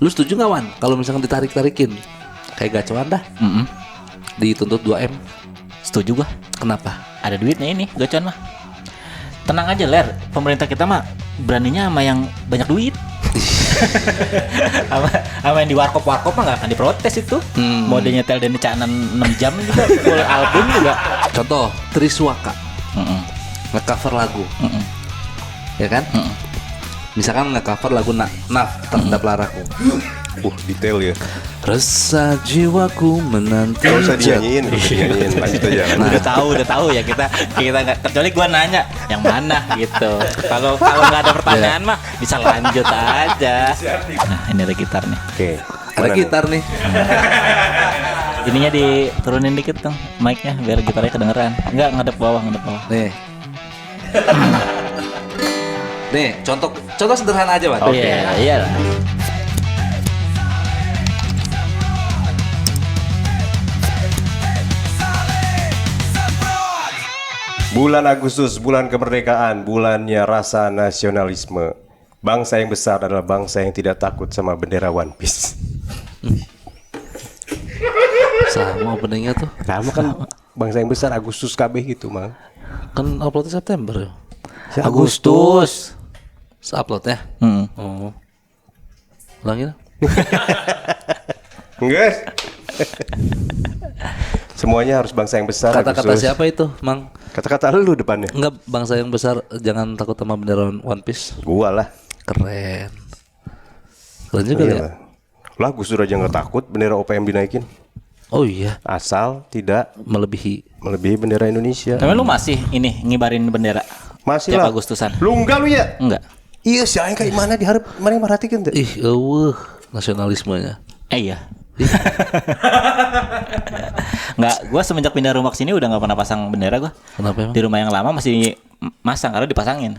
Lu setuju gak Wan kalau misalkan ditarik-tarikin kayak gacoan dah? Dituntut 2M. Setuju gua. Kenapa? Ada duitnya ini gacoan mah. Tenang aja Ler, pemerintah kita mah beraninya sama yang banyak duit. sama yang di warkop mah gak akan diprotes itu. Mau dia nyetel dan dicanan 6 jam juga full album juga. Contoh Triswaka nge-cover lagu, ya kan? Misalkan nge-cover lagu Naf terhadap laraku. Detail ya. Rasa jiwaku menanti. Gak usah dinyanyiin, lanjut aja. Udah tahu ya kita nggak, kecuali gua nanya yang mana gitu. Kalau nggak ada pertanyaan mah bisa lanjut aja. Nah ini ada gitar nih. Oke. Ada gitar nih. Ininya diturunin dikit dong mic-nya biar gitarnya kedengeran. Enggak ngadep bawah. Nih. Nih, contoh sederhana aja, Wan. Oke, iyalah. Bulan Agustus, bulan kemerdekaan, bulannya rasa nasionalisme. Bangsa yang besar adalah bangsa yang tidak takut sama bendera One Piece. Sama openingnya tuh. Kamu kan bangsa yang besar Agustus KB gitu, Mang. Kan uploadnya September ya. Agustus. Se-upload ya? Oh. Ulangi lah. Enggak. Semuanya harus bangsa yang besar. Kata-kata Agustus. siapa itu, Mang? Kata-kata lu depannya. Enggak, bangsa yang besar jangan takut sama bendera One Piece. Gua lah. Keren. Keren juga ya. Lah Gus Dur aja nggak takut bendera OPM dinaikin. Oh iya, Asal tidak melebihi. bendera Indonesia. Tapi lu masih ini ngibarin bendera Masih tiap lah. Agustusan? Lu enggak lu ya? Enggak. Iya sih, aing kayak mana diharap mana yang merhatikan tuh. Ih, nasionalismenya. Iya. Enggak, gua semenjak pindah rumah ke sini udah enggak pernah pasang bendera gua. Kenapa emang? Di rumah yang lama masih masang karena dipasangin.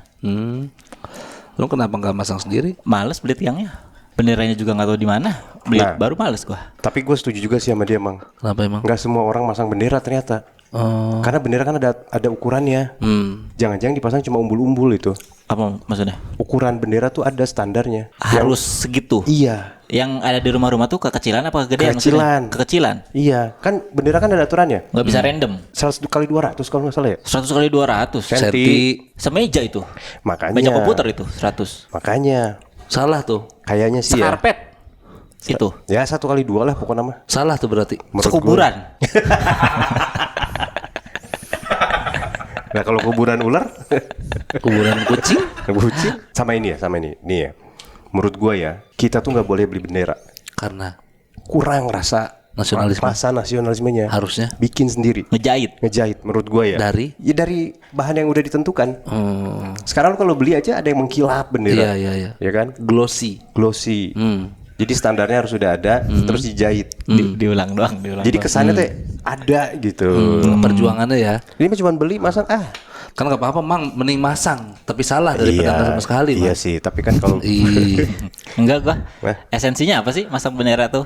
Lu kenapa nggak masang sendiri? Males beli tiangnya. Benderanya juga enggak tahu di mana. Beli Nah. baru males gua. Tapi gue setuju juga sih sama dia, Mang. Kenapa emang? Nggak semua orang masang bendera ternyata. Karena bendera kan ada ukurannya. Jangan-jangan dipasang cuma umbul-umbul itu. Apa maksudnya? Ukuran bendera tuh ada standarnya. Harus segitu. Iya. Yang ada di rumah-rumah tuh kekecilan apa kegedean? Kekecilan. Maksudnya? Kekecilan. Iya. Kan bendera kan ada aturannya. Nggak bisa random. 100 kali 200 kalau nggak salah ya. 100 kali 200. Senti. Semeja itu. Makanya. Meja komputer itu 100. Makanya. Salah tuh. Kayaknya sih ya. Sekarpet. Itu. Ya 1 kali 2 lah pokoknya mah. Salah tuh berarti. Menurut Sekuburan. Nah kalau kuburan ular, Kuburan kucing. kucing sama ini ya, nih ya. Menurut gua ya, kita tuh nggak boleh beli bendera. Karena Kurang rasa Nasionalisme. Rasa nasionalismenya. Harusnya. Bikin sendiri. Ngejahit. Menurut gua ya. Dari? Ya dari bahan yang udah ditentukan. Sekarang kalau beli aja ada yang mengkilap bendera. Iya. Ya kan? Glossy. Glossy. Jadi standarnya harus sudah ada, terus dijahit. Diulang doang. Jadi kesannya tuh ada gitu. Perjuangannya ya. Ini mah cuma beli masang Kan nggak apa-apa, Mang. Mending masang. Tapi salah daripada nggak sama sekali, Iya Mang. sih, tapi kan kalau Ih. Enggak gua. Wah. Esensinya apa sih masang bendera tuh?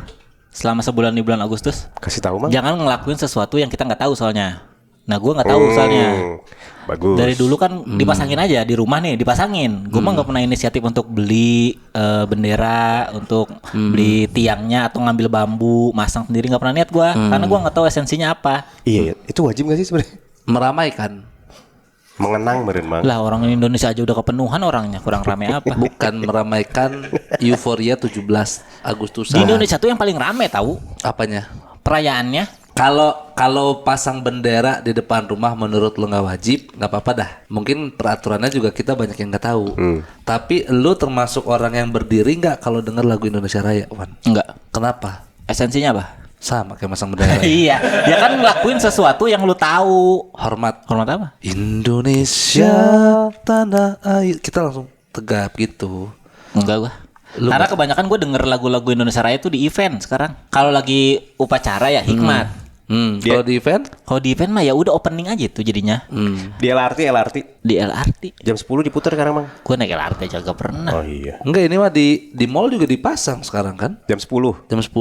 Selama sebulan di bulan Agustus. kasih tahu mah. Jangan ngelakuin sesuatu yang kita nggak tahu soalnya. Nah, gua nggak tahu soalnya. Bagus. Dari dulu kan dipasangin aja di rumah nih, dipasangin. Gue mah nggak pernah inisiatif untuk beli bendera, untuk beli tiangnya atau ngambil bambu, masang sendiri nggak pernah niat gue, karena gue nggak tahu esensinya apa. Iya, itu wajib gak sih sebenarnya? Meramaikan. Mengenang meren, Mang. Lah orang Indonesia aja udah kepenuhan orangnya, kurang rame apa? Bukan meramaikan euforia 17 Agustusan. Di Indonesia tuh yang paling rame tahu Apanya? perayaannya. Kalau pasang bendera di depan rumah menurut lu nggak wajib, nggak apa-apa dah. Mungkin peraturannya juga kita banyak yang nggak tahu. Tapi lu termasuk orang yang berdiri nggak kalau dengar lagu Indonesia Raya, Wan? Enggak. Kenapa? Esensinya apa? Sama kayak masang bendera. Iya, ya kan ngelakuin sesuatu yang lu tahu. Hormat. Hormat apa? Indonesia tanah air. Kita langsung tegap gitu. Enggak gua. Karena kebanyakan gue denger lagu-lagu Indonesia Raya tuh di event sekarang. Kalau lagi upacara ya hikmat. Kalau di event? Kalau di event mah ya udah opening aja tuh jadinya. Di LRT. Di LRT. Jam 10 diputar sekarang, Mang. Gue naik LRT aja gak pernah. Oh iya. Enggak, ini mah di mall juga dipasang sekarang kan? Jam 10. Jam 10.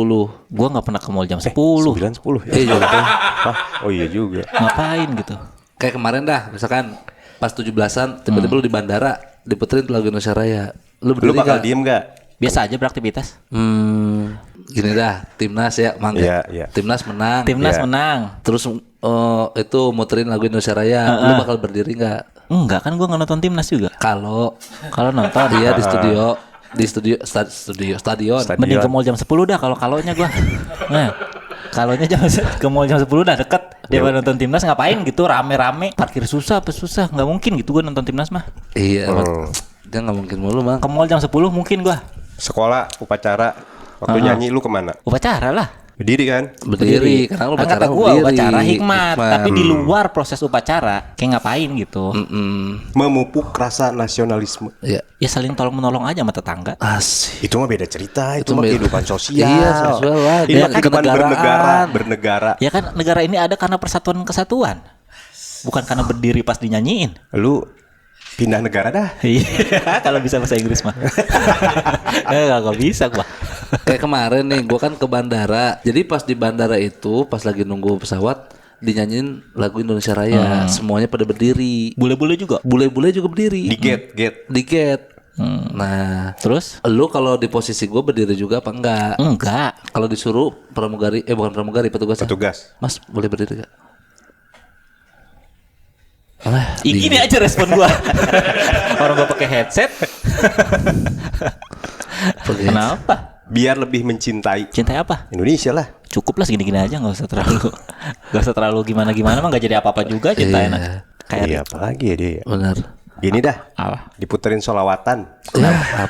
Gue gak pernah ke mall jam 10. 9 10. Iya juga kan. Hah? Oh iya juga. Ngapain gitu? Kayak kemarin dah, misalkan pas 17-an tiba-tiba lu di bandara diputerin lagu Indonesia Raya. Lu Lu berdiri bakal nggak? diem gak? Biasa aja beraktivitas. Gini dah, timnas ya, Mang. Iya, iya. Timnas menang. Timnas Iya. menang. Terus itu muterin lagu Indonesia Raya, lu bakal berdiri nggak? Enggak kan gua nggak nonton timnas juga. Kalau Nonton dia di stadion. mending ke mall jam 10 dah kalonya gua. Nah, kalonya ke mall jam 10 dah deket. Dia nonton timnas ngapain gitu rame-rame, parkir susah nggak mungkin gitu gua nonton timnas mah. Iya, dia nggak mungkin mulu, Bang. Ke mall jam 10 mungkin gua. Sekolah, upacara, waktu nyanyi lu kemana? Upacara lah. Berdiri kan? Berdiri, karena lu Kan upacara kata gua berdiri. upacara hikmat, tapi di luar proses upacara kayak ngapain gitu. Memupuk rasa nasionalisme. Iya. Ya saling tolong menolong aja sama tetangga. Asik. Itu mah beda cerita, itu mah beda. kehidupan sosial. Iya, sosial lah. Ini Dia mah kehidupan kenegaraan. bernegara. Ya kan negara ini ada karena persatuan kesatuan. Bukan karena berdiri pas dinyanyiin. Lu pindah negara dah. Iya, kalau bisa bahasa Inggris mah. Gak bisa gua. Kayak kemarin nih, gua kan ke bandara. Jadi pas di bandara itu, pas lagi nunggu pesawat, dinyanyiin lagu Indonesia Raya. Semuanya pada berdiri. Bule-bule juga. Bule-bule juga berdiri. Di gate. Di gate. Nah, Terus? lu kalau di posisi gue berdiri juga apa enggak? Enggak. Kalau disuruh pramugari, bukan pramugari, petugas. Petugas. Mas, boleh berdiri gak? Gini aja respon gua. Orang gua pakai headset. Kenapa? Biar lebih mencintai Cintai apa? Indonesia lah. Cukup lah segini-gini aja, nggak usah terlalu gimana-gimana mah nggak jadi apa-apa juga cinta Iya. enak. Kayak Iya, apalagi ya dia ya. Benar. Gini dah. apa? Diputerin solawatan.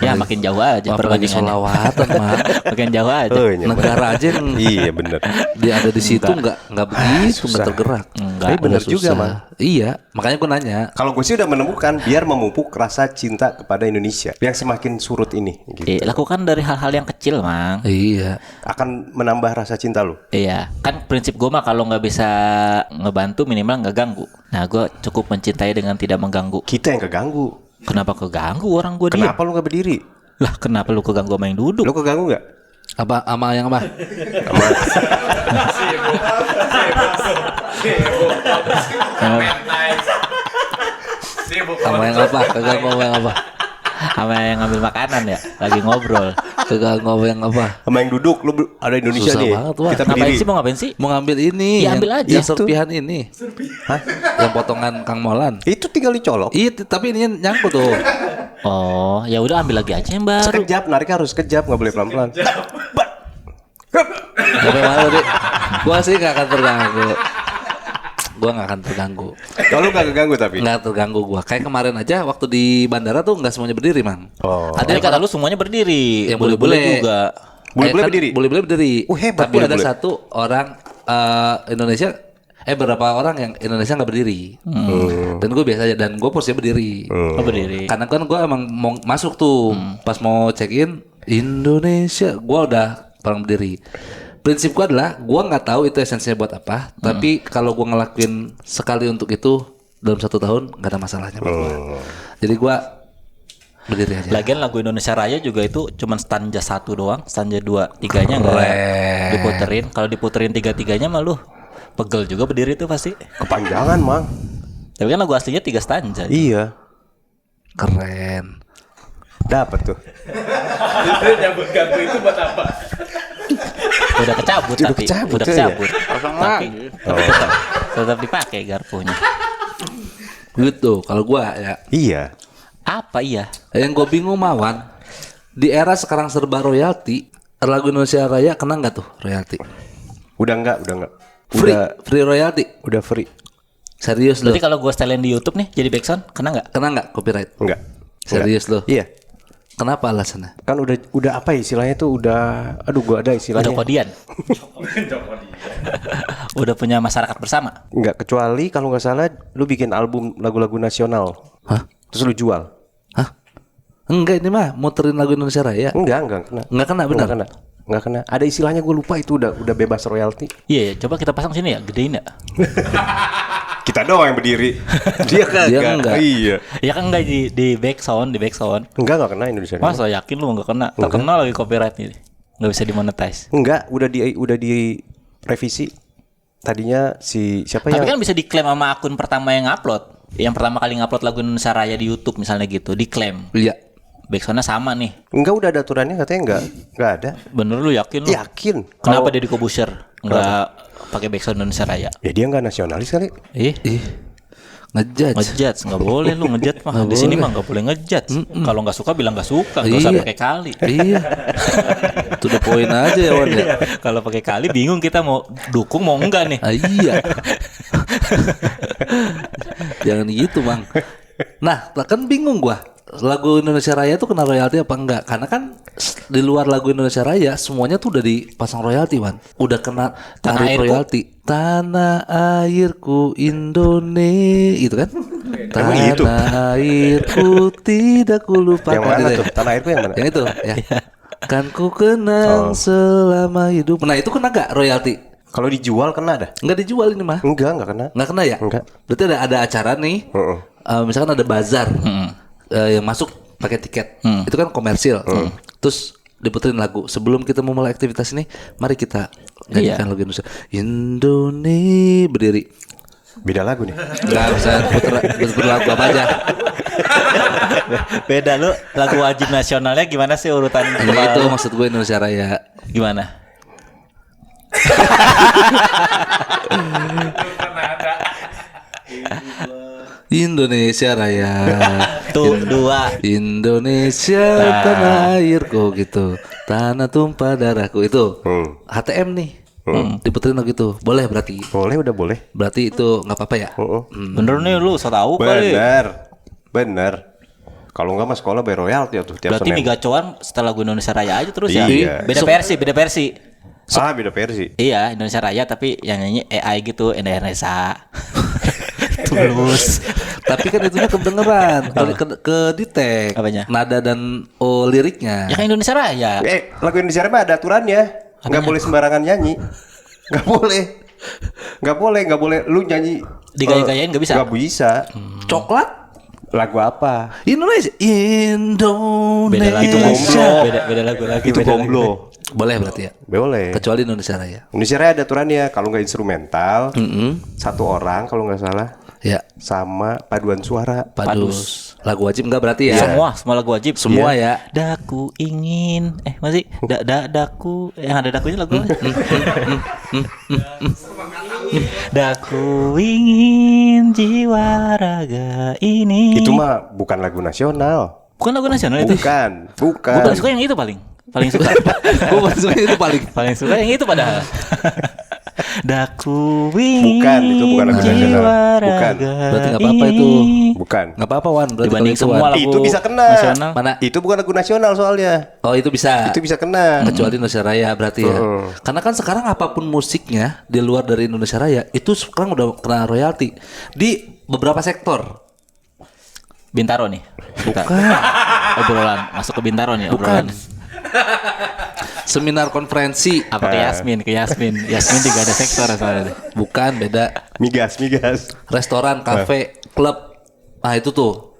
Ya makin jauh aja Apalagi perbandingannya. solawatan, Mak. Makin jauh aja. Oh, iya, Negara aja yang Iya bener. dia ada di situ nggak begitu, nggak tergerak. Tapi bener Agak juga, susah. Mang. Iya, makanya gue nanya. Kalau gue sih udah menemukan biar memupuk rasa cinta kepada Indonesia yang semakin surut ini gitu. Lakukan dari hal-hal yang kecil, Mang. Iya. Akan menambah rasa cinta lu. Iya, kan prinsip gue mah kalau nggak bisa ngebantu minimal nggak ganggu. Nah, gue cukup mencintai dengan tidak mengganggu. Kita yang keganggu. Kenapa keganggu orang gue dia? Kenapa lu gak berdiri? Lah, kenapa lu keganggu sama yang duduk? Lu keganggu gak? Apa ama yang apa? Sama Sama yang apa? Kagak mau yang apa? Sama yang ngambil makanan ya, lagi ngobrol. Kagak mau yang apa? sama yang duduk, lu ada Indonesia Susah nih. banget, Wak. Kita Ngapain berdiri. sih mau ngapain sih? Mau ngambil ini, Ya, ambil aja. yang serpihan ini. Hah? Yang potongan Kang Molan. Itu tinggal dicolok. Iya, tapi ini nyangkut tuh. Oh, ya udah ambil lagi aja yang baru. Sekejap, nariknya harus sekejap, nggak boleh pelan-pelan. Sampai mana tadi? Gua sih gak akan terganggu. Gua gak akan terganggu. Kalau nggak keganggu tapi. Nggak terganggu gua. Kayak kemarin aja waktu di bandara tuh nggak semuanya berdiri, Man. Oh. Tadi kata lu semuanya berdiri. Yang Bule-bule bule-bule. juga. Bule-bule Kan berdiri? Bule-bule berdiri. Hebat Tapi ada bule-bule. satu orang Indonesia beberapa orang yang Indonesia nggak berdiri. Dan gue biasa aja, dan gue posisinya berdiri. Oh, berdiri. Karena kan gue emang mau masuk tuh, pas mau check in Indonesia, gue udah orang berdiri. Prinsip gue adalah gue nggak tahu itu esensinya buat apa, tapi kalau gue ngelakuin sekali untuk itu dalam 1 tahun nggak ada masalahnya buat gue. Jadi gue berdiri aja. Lagian lagu Indonesia Raya juga itu cuman stanza 1 doang, stanza 2, 3-nya enggak diputerin. Kalau diputerin 3-3-nya mah lu pegel juga berdiri tuh pasti. Kepanjangan, Mang. Tapi kan lagu aslinya 3 stanza. Iya. Keren. Dapat tuh. Udah kecabut Udah tapi kecabut, udah ya? kecabut. Tapi tetap dipakai garpunya. Gitu. Kalau gue ya. Iya. Apa iya? Yang gue bingung Mawan, di era sekarang serba royalti, lagu Indonesia Raya kena nggak tuh royalti? Udah enggak. Free royalti. Udah free. Serius loh? Berarti kalau gua setelin di YouTube nih jadi backsound kena nggak? Kena nggak copyright? Enggak. Serius loh? Iya. Kenapa alasannya? Kan udah apa ya istilahnya tuh udah gua ada istilahnya. Udah kodian. Udah punya masyarakat bersama. Enggak, kecuali kalau nggak salah lu bikin album lagu-lagu nasional. Hah? Terus lu jual. Hah? Enggak, ini mah muterin lagu Indonesia Raya. Enggak kena. Nggak kena, benar? Enggak kena. Ada istilahnya gue lupa itu udah bebas royalti. Iya, coba kita pasang sini ya, gedein ya. Kita doang yang berdiri. Dia kagak. Dia enggak. Iya. Ya kan enggak di backsound, di backsound. Enggak kena Indonesia. Masa yakin lu enggak kena? Terkenal lagi copyright nih. Enggak bisa dimonetize. Enggak, udah di revisi. Tadinya si siapa Tapi yang kan bisa diklaim sama akun pertama yang upload. Yang pertama kali ngupload lagu Indonesia Raya di YouTube misalnya gitu, diklaim. Iya. backsoundnya sama nih. Enggak, udah ada aturannya katanya enggak ada. Bener lu yakin lu? Yakin. Kenapa Kalau- Deddy Corbuzier nggak pakai backsound Indonesia Raya? Ya dia enggak nasionalis kali. Ih, ngejudge nggak boleh lu ngejudge mah. Di sini mah nggak boleh ngejudge. Kalau nggak suka bilang nggak suka, nggak usah Iya. pakai kali. Iya. To the point aja ya Wan ya. Kalau pakai kali bingung kita mau dukung mau enggak nih. Ah, iya. Jangan gitu, Bang. Nah, kan bingung gua. Lagu Indonesia Raya tuh kena royalti apa enggak? Karena kan di luar lagu Indonesia Raya semuanya tuh udah dipasang royalti, Wan. Udah kena Tanah tarif airku. royalti. Tanah airku Indonesia, gitu kan? Emang gitu? Tanah airku tidak kulupakan. Yang mana Gitu ya? tuh? Tanah airku yang mana? Yang itu, ya. Kan ku kenang selama hidup. Nah, itu kena gak royalti? Kalau dijual kena dah. Enggak dijual ini mah. Enggak kena. Nggak kena ya? Enggak. Berarti ada acara nih. Heeh. Misalkan ada bazar yang masuk pakai tiket. Itu kan komersil. Terus diputerin lagu. Sebelum kita memulai aktivitas ini, mari kita nyanyikan lagu Indonesia. Indonesia berdiri. Beda lagu nih. Enggak usah puter lagu apa aja. Beda lu lagu wajib nasionalnya gimana sih urutan Ini kepala itu lu? maksud gue Indonesia Raya. Gimana? Indonesia Raya. Tuh dua. Indonesia tanah airku gitu. Tanah tumpah darahku itu. HTM nih. Diputerin lagu itu. Boleh berarti. Boleh, udah boleh. Berarti itu nggak apa-apa ya? Bener nih lu so tahu kali. Bener. Kalau enggak mas sekolah bayar royalti tuh tiap Berarti Senin. Migacoan setelah lagu Indonesia Raya aja terus ya. Iya. Beda versi, beda versi. Beda versi. Iya, Indonesia Raya tapi yang nyanyi AI gitu, Indonesia. Tulus. Tapi kan itunya kedengeran, ke detect. Apanya? Nada dan liriknya. Ya kan Indonesia Raya. Lagu Indonesia Raya mah ada aturannya. Nggak boleh sembarangan nyanyi. Nggak boleh. Nggak boleh lu nyanyi. Digaya-gayain nggak bisa? Nggak bisa. Coklat Lagu apa? Indonesia. Beda lagu. Gomblo. Beda lagu lagi. Itu beda lagu. gomblo. Boleh berarti ya. Boleh. Kecuali Indonesia Raya. Indonesia Raya ada aturannya. Kalau nggak instrumental, satu orang kalau nggak salah, Ya, sama paduan suara. padus. Lagu wajib enggak berarti ya? Semua lagu wajib. Semua ya. Daku ingin masih daku yang ada dakunya lagu apa? Daku ingin jiwa raga ini. Itu mah bukan lagu nasional. Bukan lagu nasional itu. Bukan. Gue paling suka yang itu paling suka. Gue maksudnya itu paling Suka yang itu padahal. Daku ingin Bukan, itu bukan lagu nasional. jiwa Bukan. raga Berarti nggak apa-apa itu. ini. Bukan. Nggak apa-apa Wan. Berarti Dibanding kalau itu, semua Wan. lagu Itu bisa kena. nasional. Mana? Itu bukan lagu nasional soalnya. Oh itu bisa. Itu bisa kena. Kecuali Indonesia Raya berarti ya. Karena kan sekarang apapun musiknya di luar dari Indonesia Raya itu sekarang udah kena royalti di beberapa sektor. Bintaro nih. Bukan. Obrolan masuk ke Bintaro nih obrolan. Seminar konferensi. Apa ke Yasmin? Yasmin juga ada sektor soalnya. Bukan, beda. Migas. Restoran, kafe, klub. Nah itu tuh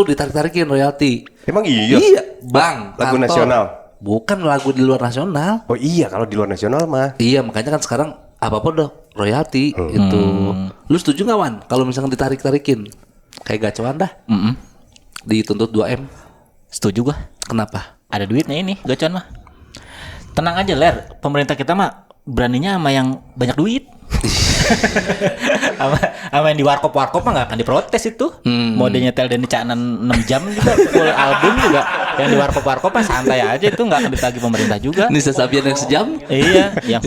ditarik-tarikin royalti. Emang iya? Iya, Bang. Lagu kantor. nasional? Bukan lagu di luar nasional. Oh iya, kalau di luar nasional mah. Iya, makanya kan sekarang apapun udah royalti itu. Lu setuju nggak Wan? Kalau misalkan ditarik-tarikin kayak gacoan dah, dituntut 2M. Setuju gua. Kenapa? Ada duitnya ini, gacuan mah. Tenang aja Ler, pemerintah kita mah beraninya sama yang banyak duit. sama yang di warkop mah nggak akan diprotes itu. Mau dia nyetel dan dicanan 6 jam juga full album juga. Yang di warkop mah santai aja itu nggak akan ditagih pemerintah juga. Nisa Sabian yang sejam? Iya, yang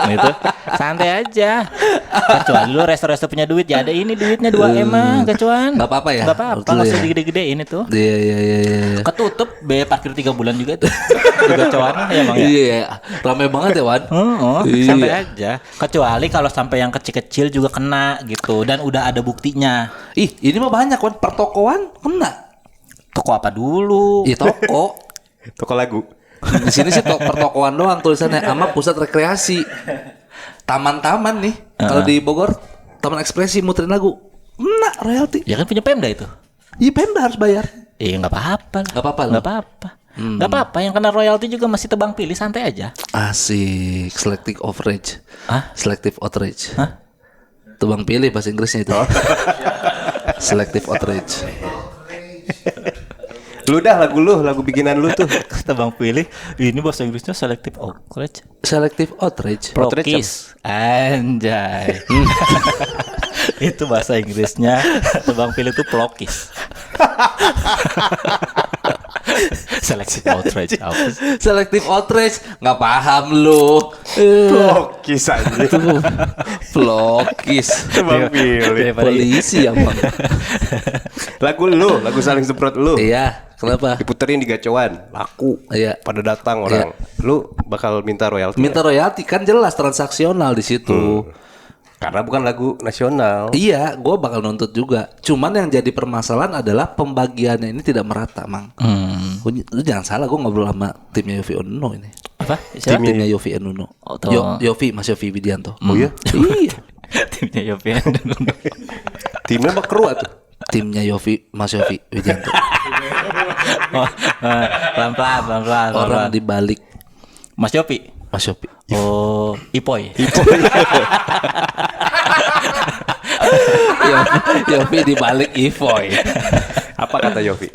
gitu. Santai aja. Kecuali lu resto-resto punya duit, ya ada ini duitnya 2M mah, kecuan. Nggak apa-apa ya? Nggak apa-apa, Betul nggak ya? usah digede-gedein itu. Iya. Ketutup biaya parkir 3 bulan juga tuh. Juga kecuan ya Bang ya. Iya, ramai banget ya Wan. Iya. Santai aja. Kecuali kalau sampai yang kecil-kecil juga kena gitu dan udah ada buktinya. Ih, ini mah banyak Wan. Pertokoan kena. Toko apa dulu? Iya toko. Toko lagu. Di sini sih pertokoan doang tulisannya sama pusat rekreasi. Taman-taman nih. Kalau di Bogor, Taman Ekspresi muterin lagu. Kena royalti. Ya kan punya Pemda itu. Iya, Pemda harus bayar. Iya nggak apa-apa lah. Nggak apa-apa lah. Nggak apa-apa. Nggak apa-apa. Yang kena royalti juga masih tebang pilih, santai aja. Asik, selective outrage. Hah? Selective outrage. Hah? Tebang pilih bahasa Inggrisnya itu. Selective outrage. Lu dah lagu bikinan lu tuh. Kata Bang Pilih, ini bahasa Inggrisnya selective outrage. Selective outrage. Prokis. Anjay. Itu bahasa Inggrisnya. Kata Bang Pilih itu plokis. Selective outrage apa sih? Selective outrage nggak paham lu. Plokis aja. Plokis. Bang pilih. Polisi yang bang. Lagu saling semprot lu. Iya. Kenapa? Diputerin di gacoan, laku. Iya. Pada datang orang. Lu bakal minta royalti. Minta royalti kan jelas transaksional di situ. Karena bukan lagu nasional. Iya, gue bakal nuntut juga. Cuman yang jadi permasalahan adalah pembagiannya ini tidak merata, Mang. Lu jangan salah, gue ngobrol sama timnya Yofi Uno ini. Apa? Siapa? Timnya Yofi Uno. Oh, tuh. Yofi, Mas Yofi Widianto. Oh iya? Iya. Timnya Yofi. Timnya bakru tuh. Timnya Yofi, Mas Yofi Widianto. Pelan-pelan. Orang di balik Mas Yopi. Mas Yofi. Oh, Ipoy. Yofi di balik Ivoy. Apa kata Yofi?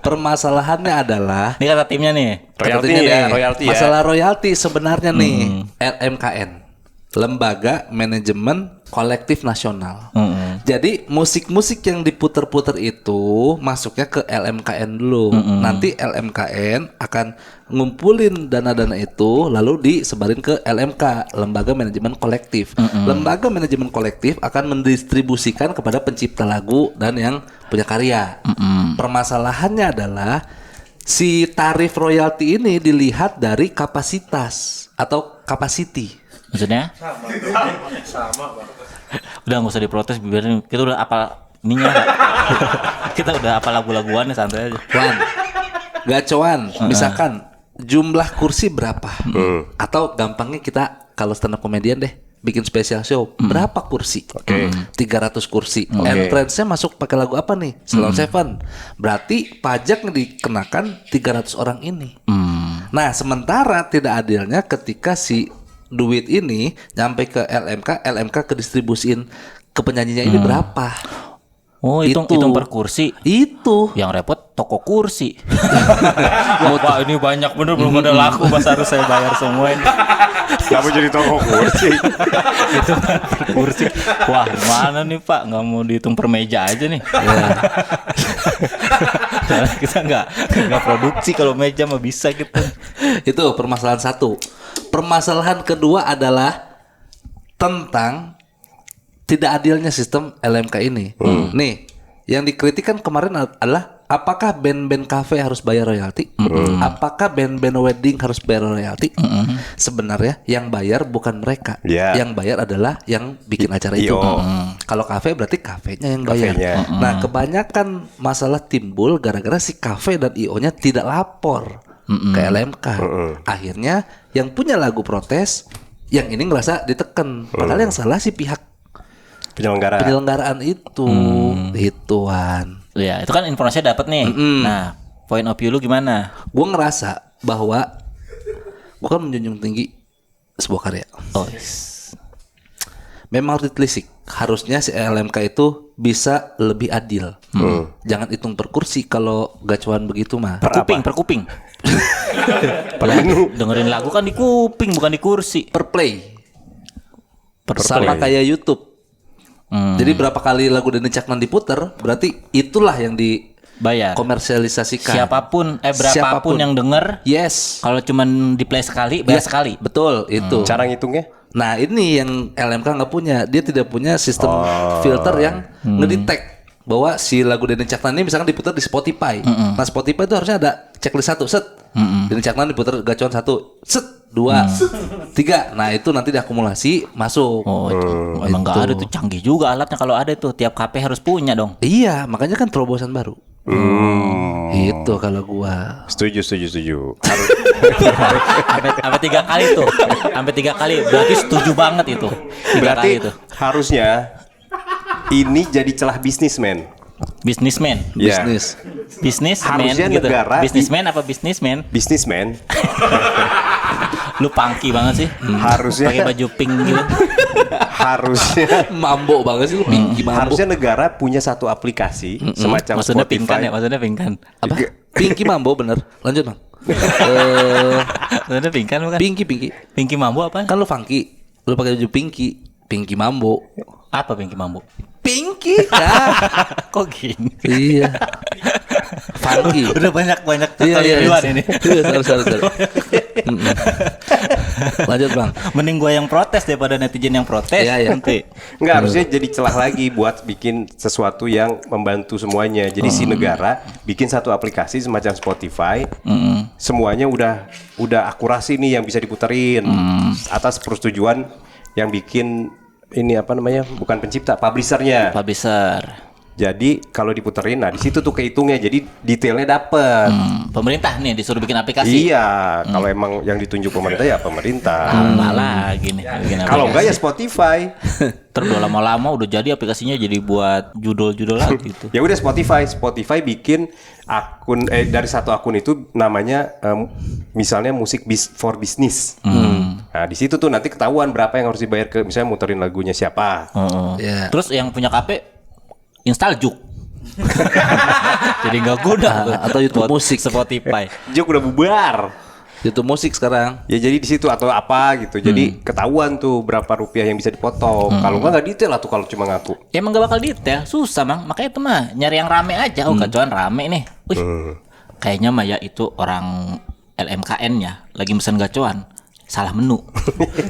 Permasalahannya adalah Ini kata timnya nih. Royalti Sepertinya ya, nih, royalti ya. masalah royalti sebenarnya nih LMKN, Lembaga Manajemen Kolektif Nasional. Jadi musik-musik yang diputer-puter itu masuknya ke LMKN dulu. Nanti LMKN akan ngumpulin dana-dana itu lalu disebarin ke LMK, Lembaga Manajemen Kolektif. Lembaga Manajemen Kolektif akan mendistribusikan kepada pencipta lagu dan yang punya karya. Permasalahannya adalah si tarif royalti ini dilihat dari kapasitas atau capacity. Maksudnya? Udah nggak usah diprotes, biarin. Kita udah apal ininya. Kita udah apal lagu-laguannya, santai aja. Gacoan, misalkan jumlah kursi berapa? Atau gampangnya kita kalau stand up komedian deh, bikin special show, berapa kursi? 300 kursi. Entrance-nya masuk pakai lagu apa nih? Salon Seven. Berarti pajak dikenakan 300 orang ini. Nah, sementara tidak adilnya ketika si duit ini nyampe ke LMK kedistribusiin ke penyanyinya ini berapa? Oh, hitung per kursi. Itu. Yang repot toko kursi. Wah, ini banyak bener belum ada laku, Mas, harus saya bayar semua ini. Kamu jadi toko kursi. Itu per kursi. Wah, mana nih Pak? Nggak mau dihitung per meja aja nih. Kita nggak produksi, kalau meja mah bisa gitu. Itu permasalahan satu. Permasalahan kedua adalah tentang tidak adilnya sistem LMK ini. Nih, yang dikritik kan kemarin adalah apakah band-band cafe harus bayar royalti? Apakah band-band wedding harus bayar royalti? Sebenarnya yang bayar bukan mereka. Yang bayar adalah yang bikin acara itu. Kalau kafe berarti kafenya yang bayar. Nah, kebanyakan masalah timbul gara-gara si kafe dan IO-nya tidak lapor ke LMK. Akhirnya yang punya lagu protes, yang ini ngerasa diteken. Padahal yang salah si pihak penyelenggaraan itu. Ituan. Ya, itu kan informasinya dapat nih. Nah, point of view lu gimana? Gue ngerasa bahwa gue kan menjunjung tinggi sebuah karya. Memang harus ditelisik. Harusnya si LMK itu bisa lebih adil. Jangan hitung per kursi kalau gacuan begitu mah. Per kuping. Dengerin lagu kan di kuping, bukan di kursi. Per play. Sama kayak YouTube. Jadi berapa kali lagu Denny Caknan diputer, berarti itulah yang bayar. Komersialisasikan. Berapapun yang denger. Yes. Kalau cuman di play sekali, bayar sekali. Betul, itu. Cara ngitungnya? Nah, ini yang LMK nggak punya. Dia tidak punya sistem filter yang ngedetect bahwa si lagu Denny Caknan ini misalkan diputar di Spotify. Nah, Spotify itu harusnya ada checklist satu, set. Denny Caknan diputar gacuan satu, set, 2, 3. Nah, itu nanti diakumulasi masuk. Emang nggak ada tuh, canggih juga alatnya. Kalau ada tuh tiap KP harus punya dong. Iya, makanya kan terobosan baru. Itu kalau gua. Setuju. Harus. Sampai 3 kali tuh. Sampai 3 kali. Berarti setuju banget itu. Berarti itu. harusnya ini jadi celah bisnismen. Bisnismen. Bisnismen Harusnya gitu. negara Bisnismen apa bisnismen? Bisnismen. Lu pangki banget sih. Harusnya pakai baju pink gitu. harusnya Mambo banget sih lu Pinky Mambo. harusnya negara punya satu aplikasi semacam Maksudnya pingkan Spotify. ya, maksudnya pingkan. Apa? Pinky Mambo bener. Lanjut Bang. Maksudnya pingkan bukan? Pinky. Pinky Mambo apa? Kan lu funky. Lu pakai baju Pinky. Pinky Mambo. Apa Pinky Mambo? Pinky ya. Kok gini? Iya. Funky. Udah banyak Iya. kekeliruan ini. Iya, sorry. Lanjut Bang. Mending gua yang protes daripada netizen yang protes. Iya. Nanti. Nggak, harusnya jadi celah lagi buat bikin sesuatu yang membantu semuanya. Jadi si negara bikin satu aplikasi semacam Spotify. Semuanya udah akurasi nih yang bisa diputerin atas persetujuan yang bikin ini apa namanya? Bukan pencipta, publishernya. Publisher. Jadi kalau diputerin, nah di situ tuh kehitungnya. Jadi detailnya dapet. Pemerintah nih disuruh bikin aplikasi. Iya, kalau emang yang ditunjuk pemerintah ya pemerintah. Tambah lagi nih bikin Kalau enggak ya aplikasi. Spotify. Terus udah lama-lama udah jadi aplikasinya jadi buat judul-judul lagi gitu. Ya udah Spotify bikin akun dari satu akun itu namanya misalnya musik for business. Nah di situ tuh nanti ketahuan berapa yang harus dibayar ke misalnya muterin lagunya siapa. Iya. Terus yang punya KP install Juk. Jadi nggak guna Atau YouTube buat musik. Spotify. Jok udah bubar. YouTube musik sekarang. Ya jadi di situ atau apa gitu. Jadi ketahuan tuh berapa rupiah yang bisa dipotong. Kalau nggak detail lah tuh kalau cuma ngaku. Ya emang gak bakal detail, susah Mang. Makanya itu mah nyari yang rame aja. Oh gacoan rame nih. Wih, kayaknya mah ya itu orang LMKN-nya lagi mesen gacoan. Salah menu.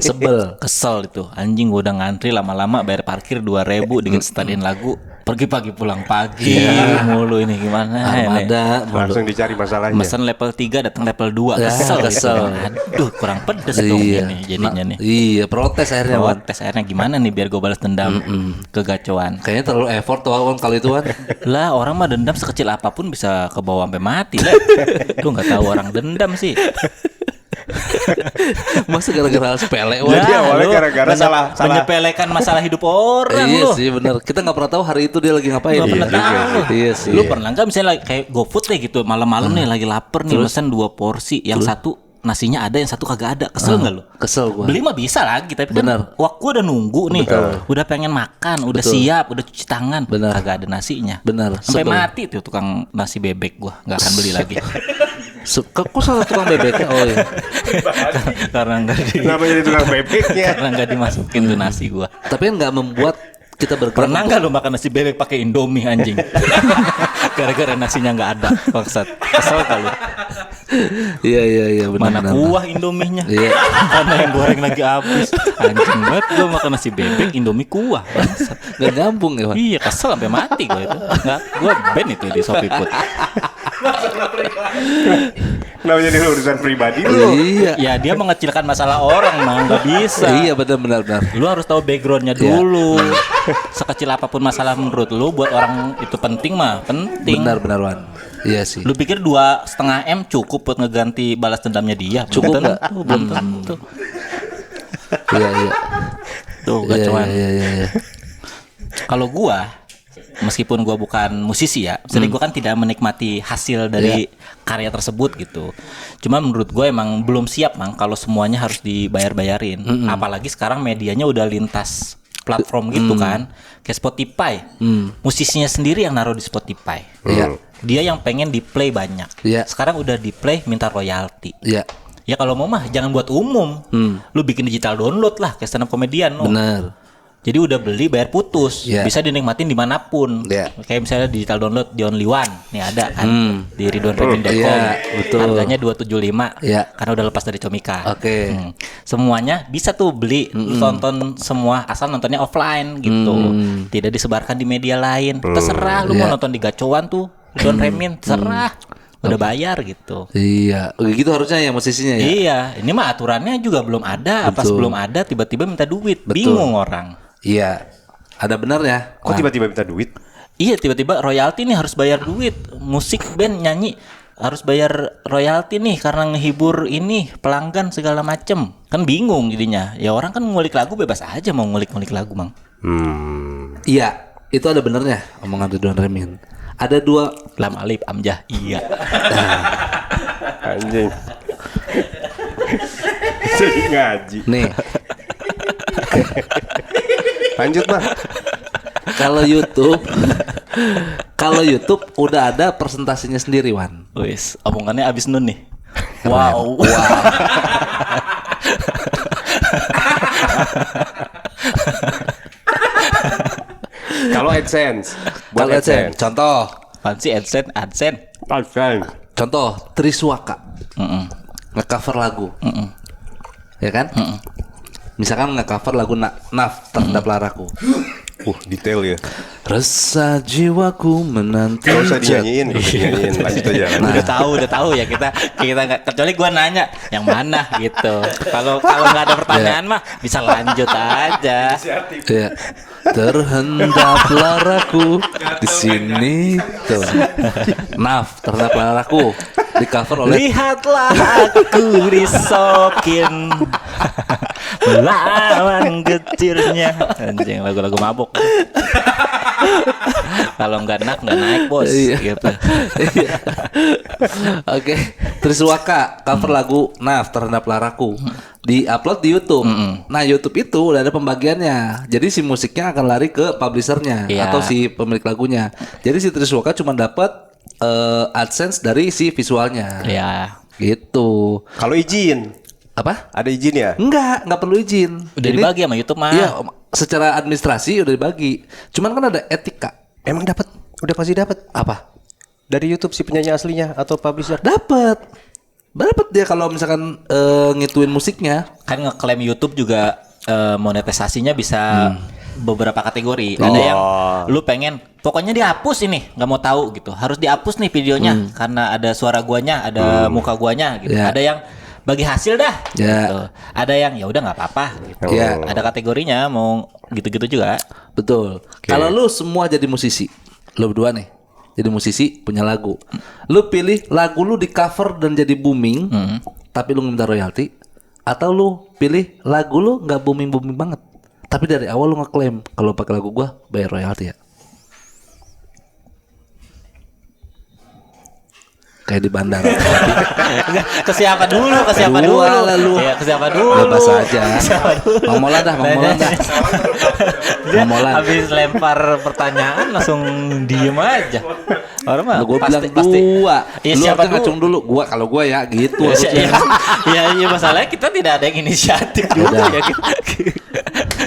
Sebel, kesel itu. Anjing gua udah ngantri lama-lama bayar parkir 2.000 dengan setelin lagu. Pergi pagi pulang pagi mulu ini gimana ini. Armada mulu. Langsung dicari masalahnya. Mesen level 3 datang level 2. Ya, Kesel. Aduh, kurang pedes dong ini jadinya nih. Iya, protes akhirnya Wan. Tes akhirnya gimana nih biar gue balas dendam ke gacoan. Kayaknya terlalu effort tuh Wan kalau itu Wan. Lah orang mah dendam sekecil apapun bisa kebawa sampai mati lah. Lu nggak tahu orang dendam sih. Masa gara-gara hal sepele Wan. Jadi awalnya lu gara-gara salah. menyepelekan masalah hidup orang Iya lu. sih benar. Kita nggak pernah tahu hari itu dia lagi ngapain. Gak pernah tahu. Iya sih. Lu pernah nggak misalnya kayak GoFood deh gitu malam-malam nih lagi lapar nih mesen 2 porsi, yang satu nasinya ada, yang satu kagak ada. Kesel nggak lu? Kesel gua. Beli mah bisa lagi, tapi Bener. kan waktu udah nunggu nih, udah pengen makan, udah siap, udah cuci tangan, Bener. kagak ada nasinya. Bener. Sampai Sebel. mati tuh tukang nasi bebek gua, nggak akan beli lagi. Kok salah tukang bebeknya? Oh iya. Karena Kenapa jadi tukang bebeknya? karena nggak dimasukin tuh nasi gua. Tapi kan nggak membuat kita bergerak. Pernah nggak lu makan nasi bebek pakai Indomie anjing? Gara-gara nasinya nggak ada, bangsat. Kesel kalau Iya benar. mana kuah Indominya? Iya. Karena yang goreng lagi habis. Anjing banget gua makan nasi bebek Indomie kuah. Bangsat. Nggak nyambung ya Wan. Iya kesel sampai mati gua itu. Nggak, gua ban itu di Shopee Food. Kenapa jadi urusan pribadi lu? Iya. Ya dia mengecilkan masalah orang mah nggak bisa. Iya benar. Lu harus tahu backgroundnya dulu. Sekecil apapun masalah menurut lu buat orang itu penting mah penting. Benar Wan. Iya sih. Lu pikir 2,5 M cukup buat ngeganti balas dendamnya dia? Cukup Belum nggak? tentu, belum tentu. Iya. Tuh Iya, gacoan. iya. Kalau gua meskipun gua bukan musisi ya, jadi gua kan tidak menikmati hasil dari karya tersebut gitu. Cuma menurut gua emang belum siap Mang kalau semuanya harus dibayar-bayarin. Apalagi sekarang medianya udah lintas platform gitu kan. Kayak Spotify. Musisinya sendiri yang naruh di Spotify. Iya. Dia yang pengen di play banyak. Iya. Sekarang udah di play minta royalti. Iya. Ya kalau mau mah jangan buat umum. Lu bikin digital download lah kayak stand up comedian. No. Benar. Jadi udah beli bayar putus, Iya. bisa dinikmatin dimanapun. Iya. Kayak misalnya digital download di Only One, nih ada kan di ridwanremin.com. Iya, betul. Harganya 275, Iya. karena udah lepas dari Comika. Oke. Semuanya bisa tuh beli, lu tonton semua asal nontonnya offline gitu, tidak disebarkan di media lain. Terserah lu mau Iya. nonton di gacoan tuh, Ridwan Remin, terserah. Udah bayar gitu. Iya. Gitu harusnya ya musisinya ya. Iya, ini mah aturannya juga belum ada. Apa Betul. sebelum ada tiba-tiba minta duit, Betul. bingung orang. Iya. Ada benarnya. Kok tiba-tiba minta duit? Iya tiba-tiba royalti nih harus bayar duit. Musik band nyanyi harus bayar royalti nih karena ngehibur ini pelanggan segala macem. Kan bingung jadinya. Ya orang kan ngulik lagu bebas aja mau ngulik-ngulik lagu Mang. Iya. Itu ada benernya omongan Ridwan Remin. Ada 2. Lam alif amjah iya. Anjing. Jadi ngaji. Nih. Lanjut Bang. Kalau YouTube udah ada presentasinya sendiri, Wan. Wis, omongannya abis nun nih. Wow. Kalau AdSense, buat Kalau AdSense, contoh, Apaan sih AdSense? AdSense. contoh Triswaka nge-cover lagu, ya kan? Misalkan nge-cover lagu Naf terhadap laraku. Detail ya. Rasa jiwaku menanti. Gak usah dinyanyiin, lanjut aja. Udah tahu ya kita nggak, kecuali gua nanya yang mana gitu. Kalau nggak ada pertanyaan mah bisa lanjut aja. Ya. Terhendap laraku di sini tuh. Naf terhadap laraku di cover oleh Lihatlah aku disokin melawan getirnya. Anjing, lagu-lagu mabuk. Kalau nggak naik bos. Iya. Gitu. Iya. Oke, Triswaka cover lagu Naf terhadap laraku di-upload di YouTube. Nah, YouTube itu udah ada pembagiannya. Jadi si musiknya akan lari ke publishernya Iya. atau si pemilik lagunya. Jadi si Triswaka cuma dapat AdSense dari si visualnya. Ya. Gitu. Kalau izin, Apa? ada izin ya? Enggak perlu izin. Udah Ini- dibagi sama YouTube mah. Iya, secara administrasi udah dibagi. Cuman kan ada etika. Emang dapat? Udah pasti dapat. Apa? Dari YouTube si penyanyi aslinya atau publisher? Dapat dia kalau misalkan ngituin musiknya. Kan ngeklaim YouTube juga monetisasinya bisa beberapa kategori. Ada yang lu pengen pokoknya dihapus ini, nggak mau tahu gitu. Harus dihapus nih videonya karena ada suara guanya, ada muka guanya gitu. Ya. Ada yang bagi hasil dah. Ya. Gitu. Ada yang ya udah nggak apa-apa gitu. Ya. Ada kategorinya mau gitu-gitu juga. Betul. Kalau lu semua jadi musisi, lu berdua nih jadi musisi punya lagu, lu pilih lagu lu di cover dan jadi booming, tapi lu nggak minta royalti, atau lu pilih lagu lu nggak booming banget, tapi dari awal lu ngeklaim kalau pakai lagu gua bayar royalti ya. Kayak di bandara. Ke siapa dulu? Kedua lah lu. Ya, ke siapa dulu? Bebas aja. Mau Molan dah. Dia Molan. habis lempar pertanyaan langsung diem aja. Orang mah Gue bilang pasti. gua. Iya, Lu siapa harusnya ngacung dulu. Gua kalau gua ya gitu. Ya, ya, masalahnya kita tidak ada yang inisiatif dulu Udah. ya.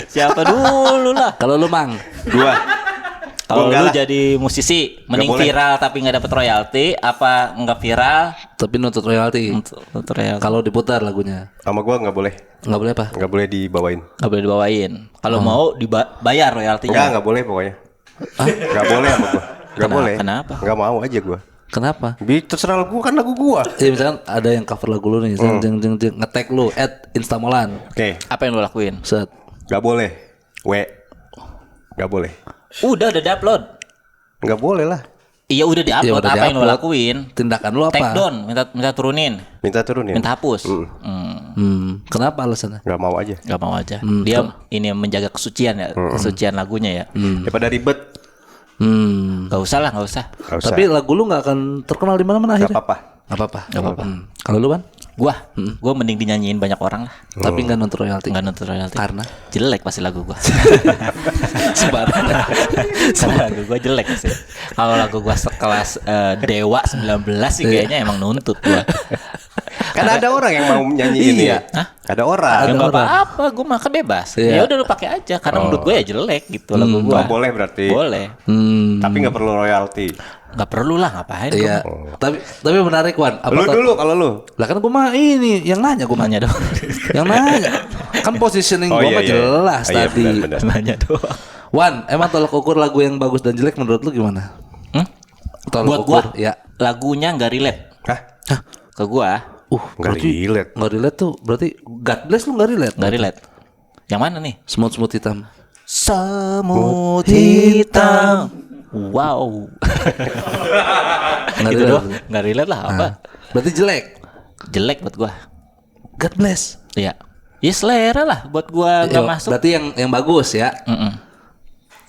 Siapa dulu lah. Kalau lu Mang, Gua. Kalau Gua enggak lu lah. jadi musisi, mending boleh. viral tapi nggak dapet royalti, apa nggak viral tapi nuntut royalti. untuk royalti? Kalau diputar lagunya, Sama gua nggak boleh. nggak boleh apa? Nggak boleh dibawain. Nggak boleh dibawain. Kalau mau dibayar royaltinya. Nggak boleh pokoknya. Nggak boleh sama gua. Nggak boleh. Kenapa? Nggak mau aja gua. Kenapa? Terserah gua kan lagu gua. Ya misalkan ada yang cover lagu lu nih, jeng nge-tag lu @instamolan. Oke. Apa yang lu lakuin? Set. Nggak boleh. Nggak boleh. Udah diupload. Nggak boleh lah. Iya udah Ya diupload. udah Apa yang lu di-upload. lakuin? Tindakan lu Take apa? down, minta turunin, Minta turunin. minta hapus. Kenapa alasannya? Nggak mau aja. Gak mau aja. Dia ini menjaga kesucian ya, kesucian lagunya ya. Daripada ribet. Gak usah lah, gak usah. Nggak usah. Tapi lagu lu nggak akan terkenal di mana-mana Nggak akhirnya. apa-apa. Nggak apa-apa. Gak apa-apa. Kalau lu kan? Gua mending dinyanyiin banyak orang lah. Tapi nggak nuntut royalti. Nggak nuntut royalti. Karena Jelek pasti lagu gua. sembarangan. Lagu gua jelek sih. Kalau lagu gua sekelas Dewa 19 sih kayaknya emang nuntut gua. Kan ada orang yang mau nyanyiin Iya. ya. Hah? Ada orang. Ya Ada nggak orang. apa-apa, gua mah kan bebas. Iya. Ya udah lu pakai aja karena menurut gua ya jelek gitu lagu Oh, gua. boleh berarti. Boleh. Tapi nggak perlu royalti. Nggak perlu lah, ngapain gua Iya. Tapi menarik Wan. Lu dulu kalau lu. Lah kan gua mah ini yang nanya gua mah. nanya doang. Yang nanya. Kan positioning gua mah jelas Oh, iya, tadi. benar. Nanya doang. Wan, emang tolak ukur lagu yang bagus dan jelek menurut lu gimana? Tolak Buat ukur, gua, ya. lagunya nggak relate Hah? ke gua. Nggak berarti relate. nggak relate tuh berarti God bless lu nggak relate. Nggak relate. Yang mana nih? Smooth hitam. Semut hitam. Wow. Nggak Gitu relate. doang. Nggak relate lah apa? Berarti jelek. Jelek buat gua. God bless. Iya. Ya selera lah buat gua nggak Yo, masuk. Berarti yang bagus ya.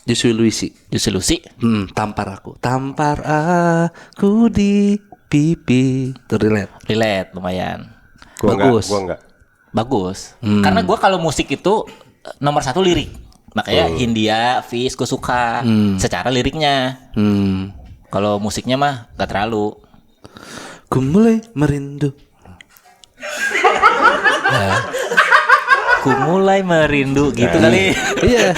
Justru Luisi. Justru Lucy. Tampar aku di pipi. Itu relate. Relate lumayan. Gua Bagus. Gua enggak. Bagus. Karena gua kalau musik itu nomor satu lirik. Makanya Hindia, Fis gue suka secara liriknya. Kalau musiknya mah gak terlalu. Ku mulai merindu. Ku mulai merindu gitu kali. Iya.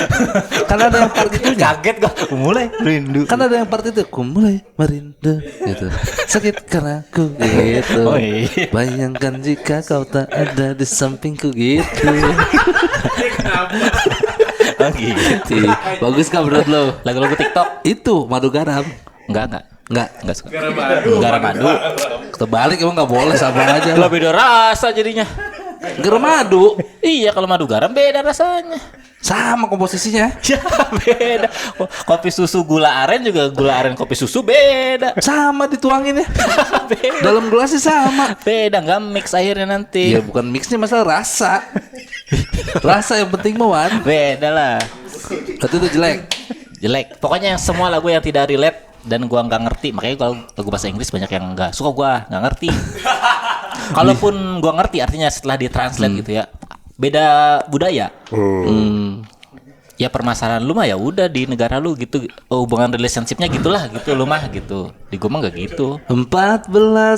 Karena ada yang part itu Kaget gua. Ku mulai merindu. kan ada yang part itu ku mulai merindu gitu. Sakit karena ku gitu. Oh, iya. Bayangkan jika kau tak ada di sampingku gitu. Oh gitu. Bagus kan menurut lo? Lagu-lagu TikTok? Itu madu garam. Enggak. Enggak Suka. Garam madu. Terbalik emang nggak boleh sama aja. Lo beda rasa jadinya. Garam madu Iya, kalau madu garam beda rasanya. sama komposisinya. Ya beda. Kopi susu gula aren juga gula aren kopi susu beda. Sama dituangin ya. Beda. Dalam gelasnya sama. Beda, nggak mix akhirnya nanti. Iya bukan mixnya masalah rasa. Rasa yang penting Wan. Beda lah. Berarti itu jelek. Jelek. Pokoknya semua lagu yang tidak relate dan gua nggak ngerti. Makanya kalau lagu bahasa Inggris banyak yang nggak suka, gua nggak ngerti. Kalaupun gua ngerti artinya setelah ditranslate gitu ya. Beda budaya. Ya permasalahan lu mah ya udah di negara lu gitu. Hubungan relationshipnya gitulah gitu lu mah gitu. Di gua mah nggak gitu. 14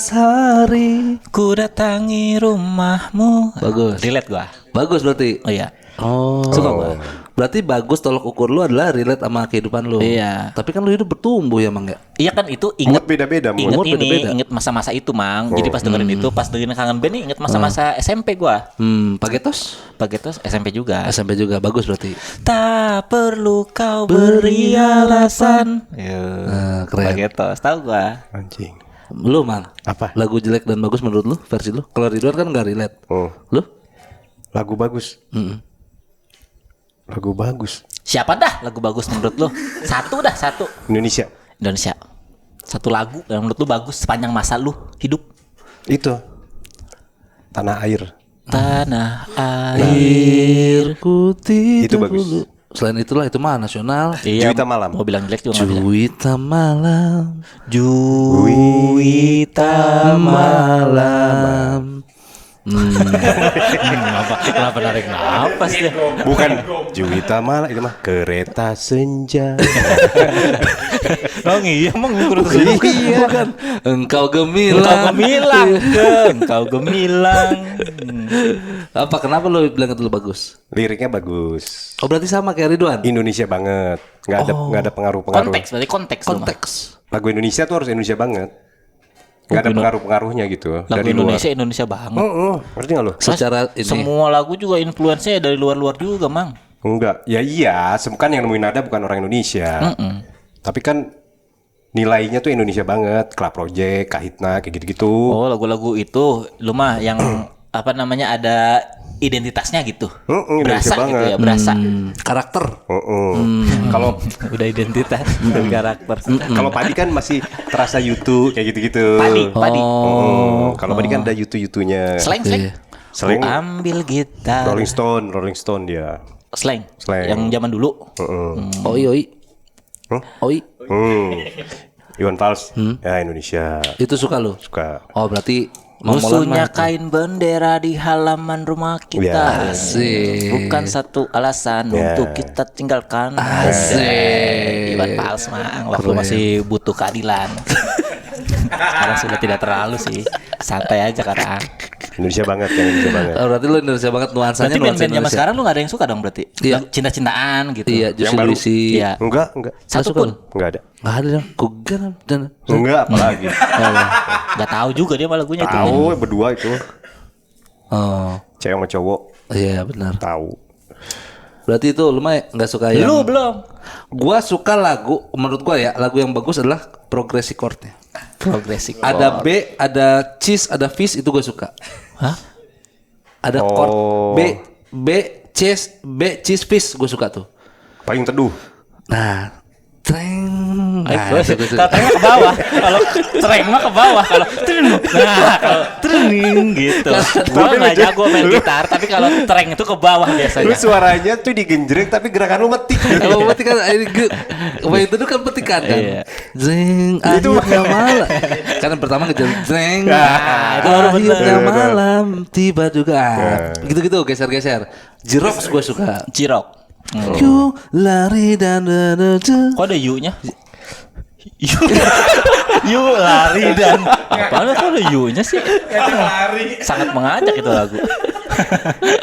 hari. Ku datangi rumahmu. Bagus. Relate gua. Bagus berarti. Oh iya. Oh. Suka gua. Berarti bagus tolok ukur lu adalah relate sama kehidupan lu. Iya. Tapi kan lu hidup bertumbuh ya Mang ya. Iya kan itu Mood inget beda-beda, mood. inget Mood ini, beda-beda. inget masa-masa itu Mang. Jadi pas dengerin itu, pas dengerin Kangen Band nih inget masa-masa SMP gua. Pagetos? Pagetos SMP juga. SMP juga bagus berarti. Tak perlu kau beri alasan. Keren. Pagetos, tahu gua. Anjing. Lu Mang. Apa? Lagu jelek dan bagus menurut lu versi lu? Kalau Ridwan kan nggak relate. Lu? Lagu bagus. Lagu bagus. Siapa dah lagu bagus menurut lu? Satu. Indonesia. Indonesia. Satu lagu yang menurut lu bagus sepanjang masa lu hidup. Itu. Tanah air. Tanah air. Putih Itu bagus. dahulu. Selain itulah itu mah nasional. Iya, Juwita Malam. Mau bilang jelek juga nggak bisa. Juwita malam. Juwita Malam. Kenapa narik napas ya? Bukan Juwita Malam, itu mah Kereta Senja. Oh iya emang Iya kan. Engkau gemilang. Engkau gemilang. Apa kenapa lu bilang itu lu bagus? Liriknya bagus. Oh berarti sama kayak Ridwan. Indonesia banget. Nggak ada pengaruh-pengaruh. Konteks berarti konteks. Konteks. Lagu Indonesia tuh harus Indonesia banget. Nggak ada pengaruh-pengaruhnya gitu. Lagu Indonesia banget. Ngerti nggak lo? Secara ini. Semua lagu juga influence-nya dari luar-luar juga, Mang. Enggak. Ya iya. Kan yang nemuin nada bukan orang Indonesia. Tapi kan nilainya tuh Indonesia banget. Club Project, Kahitna, kayak gitu-gitu. Oh, lagu-lagu itu lu mah yang apa namanya ada identitasnya gitu. Indonesia Berasa gitu banget. ya, berasa. Karakter. Kalau Udah identitas dan karakter. kalau Padi kan masih terasa YouTube kayak gitu-gitu. Padi. Kalau Padi kan ada YouTube-nya. Slang. Slang. Ku ambil gitar. Rolling Stone dia. Slang. Slang. Yang zaman dulu. Oi. Oi. Iwan Fals. Ya Indonesia. Itu suka lu? Suka. Oh berarti Mang Molan Musuhnya mah- kain bendera di halaman rumah kita. Ya, asik. Bukan satu alasan untuk kita tinggalkan. Asik. Iwan Fals Mang waktu masih butuh keadilan. Sekarang sudah tidak terlalu sih. Santai aja karena. Indonesia banget kan Indonesia banget. Oh, berarti lu Indonesia banget nuansanya Berarti nuansa band-band zaman Indonesia. sekarang lu gak ada yang suka dong berarti? Iya. Cinta-cintaan gitu. Iya, Juicy Yang baru. Luicy. Iya. Enggak. Satu suka pun. lu? Enggak ada. Nggak ada dong. Ku geram dan Enggak apalagi. Gak tahu juga dia malah lagunya itu. Tahu berdua itu. Oh, Cewek sama cowok iya benar. tahu. Berarti itu lu mah nggak suka yang. Lu belum. Gua suka lagu, menurut gua ya, lagu yang bagus adalah progressive chordnya. Progresif. Ada B, ada cheese, ada fish itu gua suka. Hah? Ada chord B, cheese, fish gua suka tuh. Paling teduh. Nah, treng. Nah, Terus itu gua suka. tatanya ke bawah. Kalau treng mah ke bawah. Kalau treng, nah kalau treng gitu. Gua nggak jago main gitar, tapi kalau treng itu ke bawah Lu biasanya. suaranya tuh digenjreng tapi gerakan lu metik. Kalau petik kan ini itu tuh kan petikan kan. Iya. Zeng, Itu akhirnya malam. Kan yang pertama ngejar zeng. itu baru Akhirnya bener. malam tiba juga. Gitu-gitu geser-geser. Jirox gue suka. Jirok. Ku lari dan Kok ada you-nya? You lari dan apaan kok ada you-nya sih? Sangat mengajak itu lagu.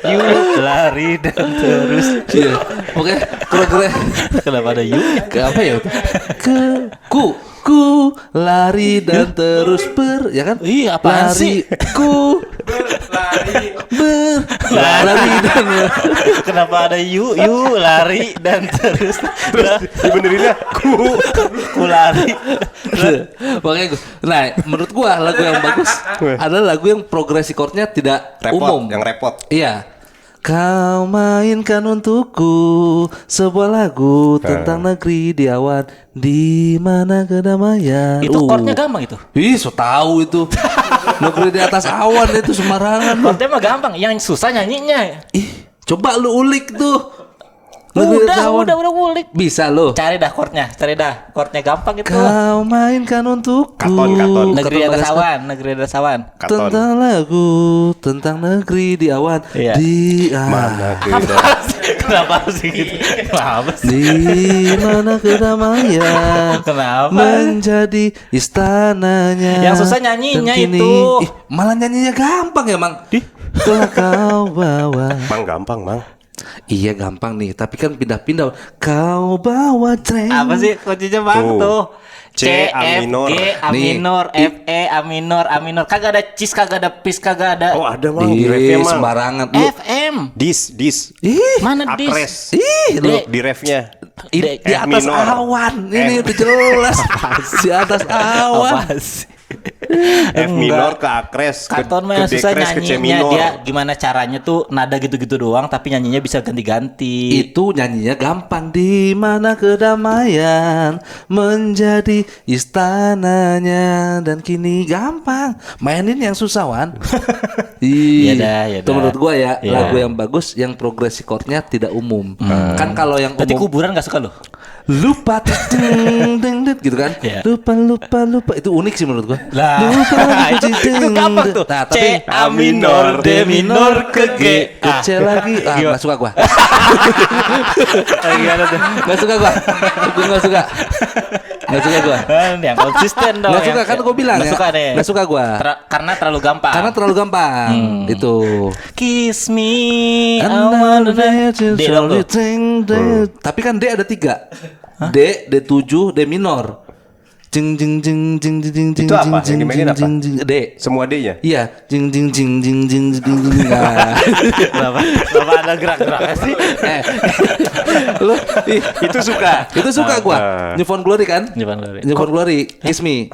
You lari dan terus. Iya. Oke, progres. Kenapa ada you-nya? Ke apa ya? Ku lari dan terus ya kan? Iya, apaan sih? Ku berlari dan Kenapa ada you lari dan terus Dibenerinnya ku lari. Makanya nah, menurut gua lagu yang bagus adalah lagu yang progresi chordnya tidak umum. yang repot. Iya. Kau mainkan untukku sebuah lagu tentang negeri di awan di mana kedamaian. Itu chordnya gampang itu. Ih, so tahu itu. Negeri di atas awan itu sembarangan. Chordnya mah gampang, yang susah nyanyinya. Ih, coba lu ulik tuh. Negeri di atas awan. Udah ngulik. Bisa lo. Cari dah chordnya gampang itu. Kau mainkan untukku. Katon. Negeri di atas awan. Katon. Tentang lagu tentang negeri di awan. Iya. Di Mana Kenapa sih gitu? Kenapa sih? di mana kedamaian Kenapa? menjadi istananya. Yang susah nyanyinya dan kini- itu. malah nyanyinya gampang ya, Mang. Telah kau bawa. Mang gampang, Mang. Iya gampang nih, tapi kan pindah-pindah. Kau bawa tren. Apa sih kuncinya bang Tuh. tuh? C, A F, minor. G, A Nih. minor, F, E, A minor. Kagak ada cis, kagak ada pis, kagak ada. Oh, ada, Mang. Di Ih, refnya, Mang. sembarangan. Lu, F, M. Dis. ih, Mana dis? Akres. ih, lu. Di refnya. Di F atas minor. awan. Ini udah jelas. Di atas awan. Apa sih? F minor ke akres, Katon mah yang ke susah dekres, ke C nyanyinya minor. dia gimana caranya tuh nada gitu-gitu doang tapi nyanyinya bisa ganti-ganti. Itu nyanyinya gampang. Di mana kedamaian menjadi istananya dan kini gampang. Mainin yang susah, Wan. Iya dah, iya Itu dah. menurut gua ya Iya. lagu yang bagus yang progresi chordnya tidak umum. Kan kalau yang Berarti umum kuburan gak suka loh. lupa ding ding ding gitu kan. Iya. Lupa itu unik sih menurut gua. Lah, itu ding, gampang tuh. Nah, C, tapi A minor, D minor ke G. ke C lagi. Gimana? Nggak suka gua. Gimana tuh? Nggak suka gua. Gua nggak suka. Nggak suka gua. Yang konsisten dong. Nggak suka kan gua bilang Nggak ya. suka deh. Nggak suka gua. Karena terlalu gampang. Karena terlalu gampang. Itu. Kiss me, I wanna D dong tuh. Tapi kan D ada 3. D, D7, D minor. Jing jing jing jing jing jing Itu apa? jing Yang dimainin jing apa? jing jing D. Semua D-nya. Iya, jing jing jing jing jing jing jing. Nah. Kenapa ada gerak-geraknya sih? Lu Itu suka. itu suka gua. New Found Glory kan? New Found Glory. New Found Glory. Kiss me.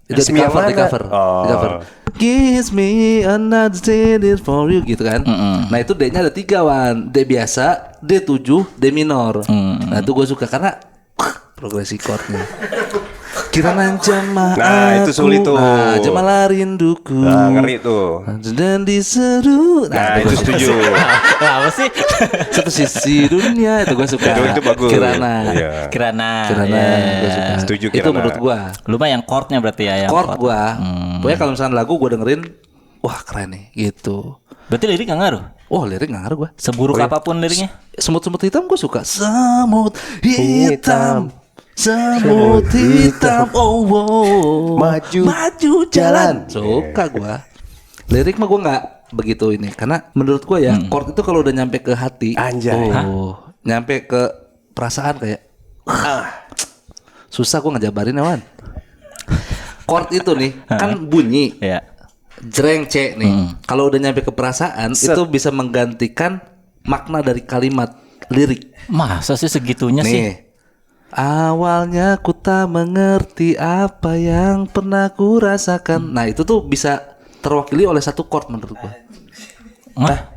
Itu Kiss di me yang cover, di mana? cover. Oh. Di cover. Kiss me another day for you gitu kan. Nah, itu D-nya ada 3, Wan. D biasa, D7, D minor. Nah, itu gua suka karena progresi chordnya. Kirana jamaah. Nah, itu sulit tuh. Nah, jamalah rinduku. Nah, ngeri tuh. Dan diseru. Nah, itu setuju. Apa sih? Satu sisi dunia itu gue suka. Itu bagus. Kirana. Iya. Kirana. Kirana ya. gue suka. Setuju, Itu Kirana. menurut gue. Lu mah yang chordnya berarti ya, yang Chord gue. Pokoknya kalau misalnya lagu gue dengerin, wah keren nih gitu. Berarti lirik gak ngaruh? Oh lirik nggak ngaruh gue. Seburuk apapun liriknya. Semut-semut hitam gue suka. Semut hitam. Semut hitam. Oh, wow. Maju jalan. Suka gue. Lirik mah gue nggak begitu ini karena menurut gue ya chord itu kalau udah nyampe ke hati, Anjay. nyampe ke perasaan kayak susah gue ngejabarin Wan. Chord itu nih kan bunyi Iya. jreng C nih. Kalau udah nyampe ke perasaan itu bisa menggantikan makna dari kalimat lirik. Masa sih segitunya sih? Nih. Awalnya ku tak mengerti apa yang pernah ku rasakan. Nah, itu tuh bisa terwakili oleh satu chord menurut gua. Hah?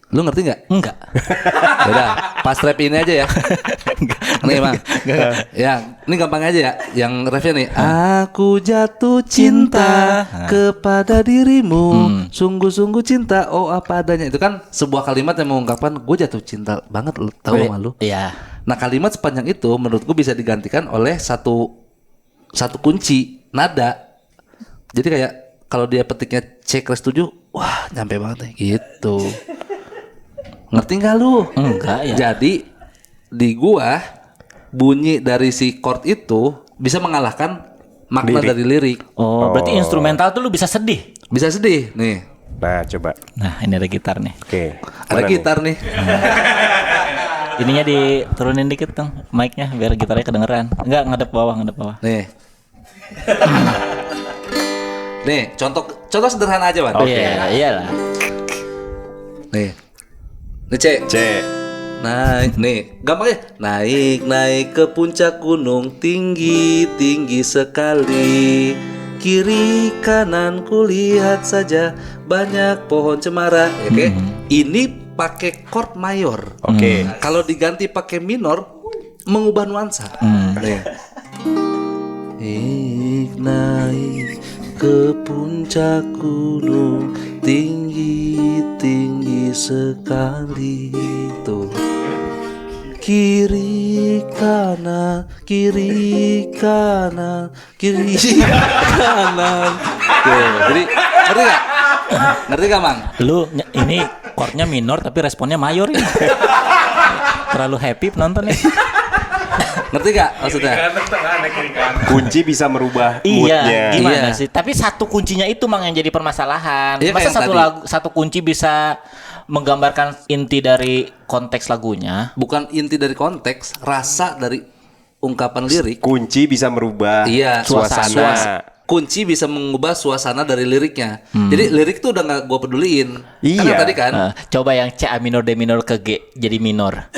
Lu ngerti nggak? Enggak. Udah, pas rap ini aja ya. Nih, Bang. Ya, ini gampang aja ya. Yang refnya nih. Aku jatuh cinta kepada dirimu. Sungguh-sungguh cinta. Oh, apa adanya. Itu kan sebuah kalimat yang mengungkapkan gue jatuh cinta banget lu. Tahu sama lu. Iya. Nah, kalimat sepanjang itu menurut gue bisa digantikan oleh satu kunci nada. Jadi kayak kalau dia petiknya C kres 7, wah nyampe banget nih gitu. Ngerti nggak lu? Enggak ya. Jadi di gua bunyi dari si chord itu bisa mengalahkan makna dari lirik. Oh, berarti instrumental tuh lu bisa sedih. Bisa sedih nih. Nah, coba. Nah, ini ada gitar nih. Oke. Ada Mana nih? gitar nih. Ininya diturunin dikit dong mic-nya biar gitarnya kedengeran. Enggak, ngadep bawah. Nih. Nih, contoh sederhana aja, Wan. Iya, iyalah. Nih. Nih, C. C. Naik, nih, gampangnya. Naik ke puncak gunung tinggi sekali. Kiri kanan kulihat saja banyak pohon cemara. Oke. Ini pakai chord mayor. Oke. Kalau diganti pakai minor mengubah nuansa. Nih. Naik ke puncak gunung tinggi sekali tuh. Kiri kanan tuh. Jadi ngerti gak Mang? Lu ini chordnya minor tapi responnya mayor ya. Terlalu happy penonton ya. Ngerti gak maksudnya? Kunci bisa merubah moodnya. Iya, gimana Iya. sih? Tapi satu kuncinya itu Mang yang jadi permasalahan. Iya, Masa kayak satu tadi. satu kunci bisa menggambarkan inti dari konteks lagunya? Bukan inti dari konteks, rasa dari ungkapan lirik. Kunci bisa merubah Iya, suasana. Kunci bisa mengubah suasana dari liriknya. Jadi lirik tuh udah nggak gue peduliin. Iya. Kan yang tadi kan. Coba yang C A minor D minor ke G jadi minor.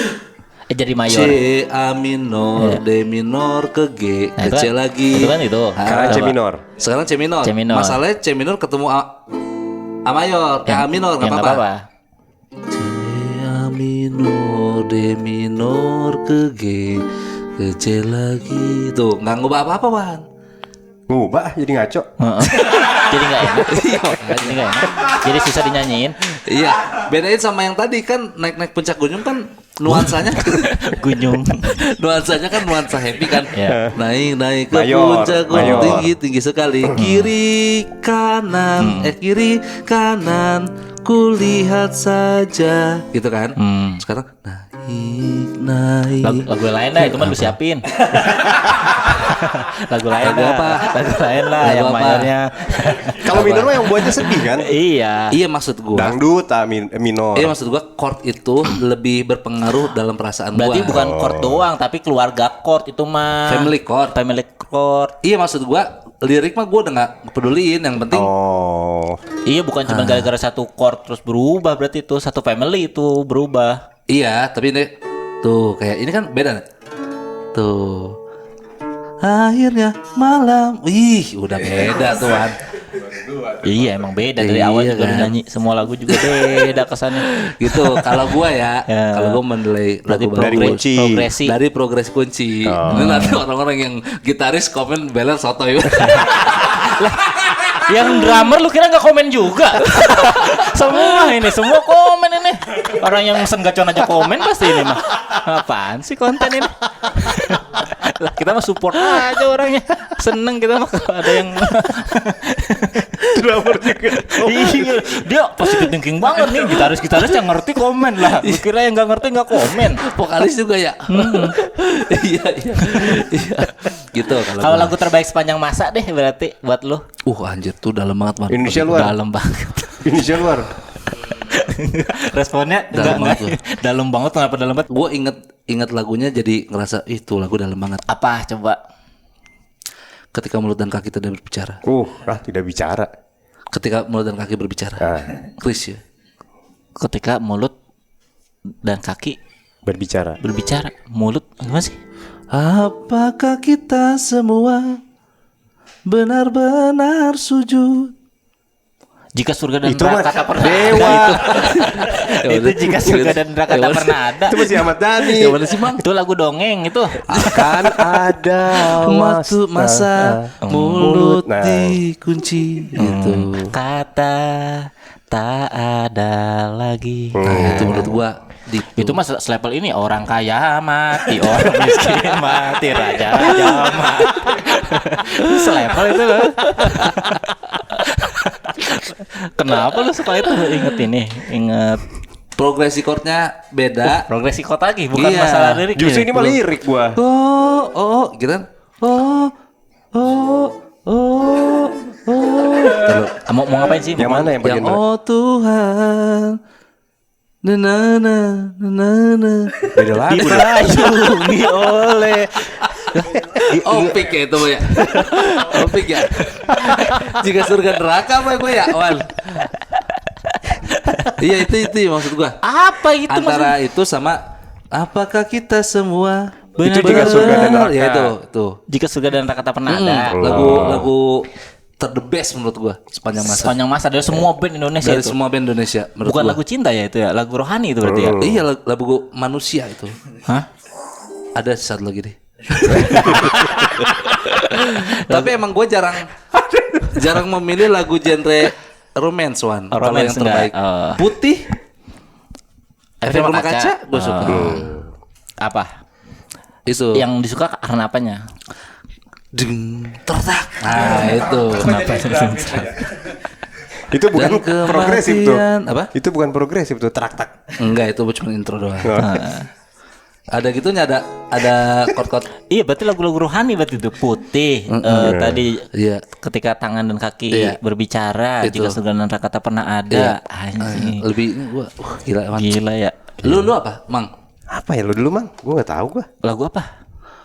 Jadi C mayor. A minor, D minor ke G, Nah, ke itu C kan- lagi. itu kan itu. Sekarang C Coba. minor. Sekarang C minor. C minor. Masalahnya C minor ketemu A mayor, A minor nggak Ya, apa-apa. C A minor, D minor ke G, ke C lagi. Tuh nggak ngubah apa-apa, Wan. Ngubah jadi ngaco. Heeh. Jadi nggak enak. Jadi nggak enak. Jadi susah dinyanyiin. Iya, bedain sama yang tadi kan naik-naik puncak gunung kan nuansanya Gunyung. nuansanya kan nuansa happy kan. Iya. Naik ke Mayor, puncak gunung mayor. tinggi sekali. Kiri kanan kulihat saja gitu kan. Sekarang naik. Lagu lain dah itu mah lu siapin. Lagu lain Lagu dah. apa? Lagu lain lah Lagu yang apa? mayornya. Kalau minor mah yang buatnya sedih kan? Iya. Iya maksud gua. Dangdut minor. Iya maksud gua chord itu lebih berpengaruh dalam perasaan Berarti gua. bukan chord doang tapi keluarga chord itu mah. Family chord. Family chord. Iya maksud gua lirik mah gua udah nggak peduliin, yang penting Oh. Iya bukan cuma gara-gara satu chord terus berubah, berarti itu satu family itu berubah. iya, tapi ini tuh kayak ini kan beda nih. Tuh. Akhirnya malam. Ih, udah beda tuh, Wan. Iya emang beda dari awal Iya juga kan? udah nyanyi semua lagu juga beda kesannya. Gitu. Kalau gua ya, Ya. kalau gua menilai Berarti lagu Dari bagus kunci. progresi. dari progres kunci. Ini nanti orang-orang yang gitaris komen beler sotoy. Yang drummer lu kira nggak komen juga? semua komen ini. Orang yang mesen gacon aja komen pasti ini mah. Apaan sih konten ini? Lah kita mah support aja orangnya. Seneng kita mah kalau ada yang Drummer juga. iya, dia positive thinking banget nih. Gitaris yang ngerti komen lah. Lu kira yang nggak ngerti nggak komen. Vokalis juga ya. Iya. Gitu Kalau lagu terbaik sepanjang masa deh berarti buat lu. Anjir tuh dalam banget, Man. Indonesia luar. Dalam banget. Indonesia luar. Responnya Dalam banget lu. dalam banget, kenapa dalam banget? Gue inget lagunya jadi ngerasa itu lagu dalam banget. Apa coba? Ketika mulut dan kaki tidak berbicara. Tidak bicara. Ketika mulut dan kaki berbicara. Chris ya. Ketika mulut dan kaki Berbicara. berbicara, mulut gimana sih? Apakah kita semua benar-benar sujud? Jika surga dan Itu mah neraka tak pernah dewa. ada itu jika surga dan neraka tak pernah ada. Itu masih Ahmad Dhani. Yang mana sih, Mang? Itu lagu dongeng itu. Akan ada Masa mulut Nah. dikunci itu. Kata tak ada lagi. Nah, itu menurut gua Itu mas selevel ini orang kaya mati, orang miskin mati, raja mati. Selevel itu loh. Kenapa lu suka itu? Ingat ini, ingat progresi chordnya beda. Progresi kota lagi, bukan Iya. masalah lirik. Justru ini mah lirik gua. Gitu kan. Mau ngapain sih? Yang mana yang bagian mana? Oh Tuhan. Na. Beda lagu. Dipayungi oleh Opik ya itu ya. Opik ya. Jika surga neraka apa gue ya, Wan? Iya itu maksud gua. apa itu Antara itu sama apakah kita semua Benar, Itu jika surga dan neraka. Ya itu. jika surga dan neraka tak pernah ada. Lagu ter the best menurut gua sepanjang masa. Sepanjang masa dari semua band Indonesia Dari itu. semua band Indonesia menurut Bukan gua. lagu cinta ya itu ya, lagu rohani itu berarti ya. Iya lagu manusia itu. Hah? Ada satu lagi deh. Tapi emang gue jarang memilih lagu genre romance, Wan. Kalau yang Romance enggak? terbaik Putih, Efek Rumah Kaca gue suka. Apa? Itu Yang disuka karena apanya? Deng, tertak. Nah itu. Kenapa? Itu bukan Dan progresif tuh. kematian, apa? Itu bukan progresif tuh, tak. Enggak, itu cuma intro doang. Ada gitunya, ada chord-chord. Iya, berarti lagu-lagu rohani berarti itu putih. Tadi Iya. ketika tangan dan kaki Iya. berbicara, Itu. jika surga dan neraka tak pernah ada. Anjing. Lebih ini gua gila, Wan. Gila ya. Lu apa, Mang? Apa ya lu dulu, Mang? Gua enggak tahu gua. Lagu apa?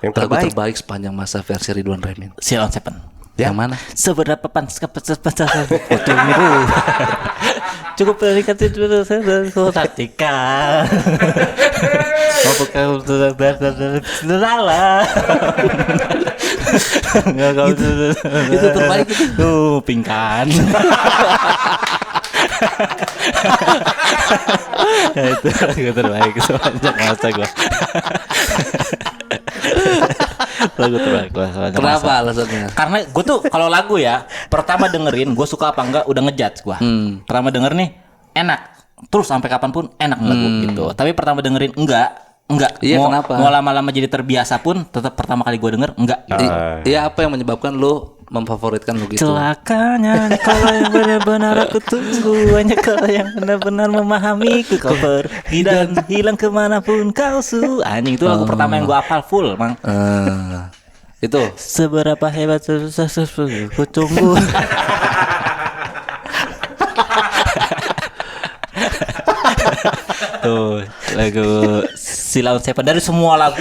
Yang Lagu terbaik. terbaik sepanjang masa versi Ridwan Remin. Silon Seven. Yang mana? Seberapa pantas foto itu cukup berikan itu taktika apakah salah Itu terbaik itu. Pingkan. Ya, itu lagu terbaik sepanjang masa gua. Lagu terbaik gua sepanjang masa. Kenapa alasannya? Karena gue tuh kalau lagu ya pertama dengerin gue suka apa enggak udah ngejudge gue. Pertama denger nih enak, terus sampai kapanpun enak lagu gitu. Tapi pertama dengerin enggak. Iya, mau, kenapa? mau lama-lama jadi terbiasa pun tetap pertama kali gue denger enggak. Iya, apa yang menyebabkan lu memfavoritkan lu gitu? Celakanya kalau yang benar-benar aku tunggu, hanya kalau yang benar-benar memahamiku, kau pergi dan hilang kemanapun kau anjing itu lagu pertama yang gue hafal full, Mang. Itu Seberapa hebat ku tunggu. Tuh lagu Silon Seven. Dari semua lagu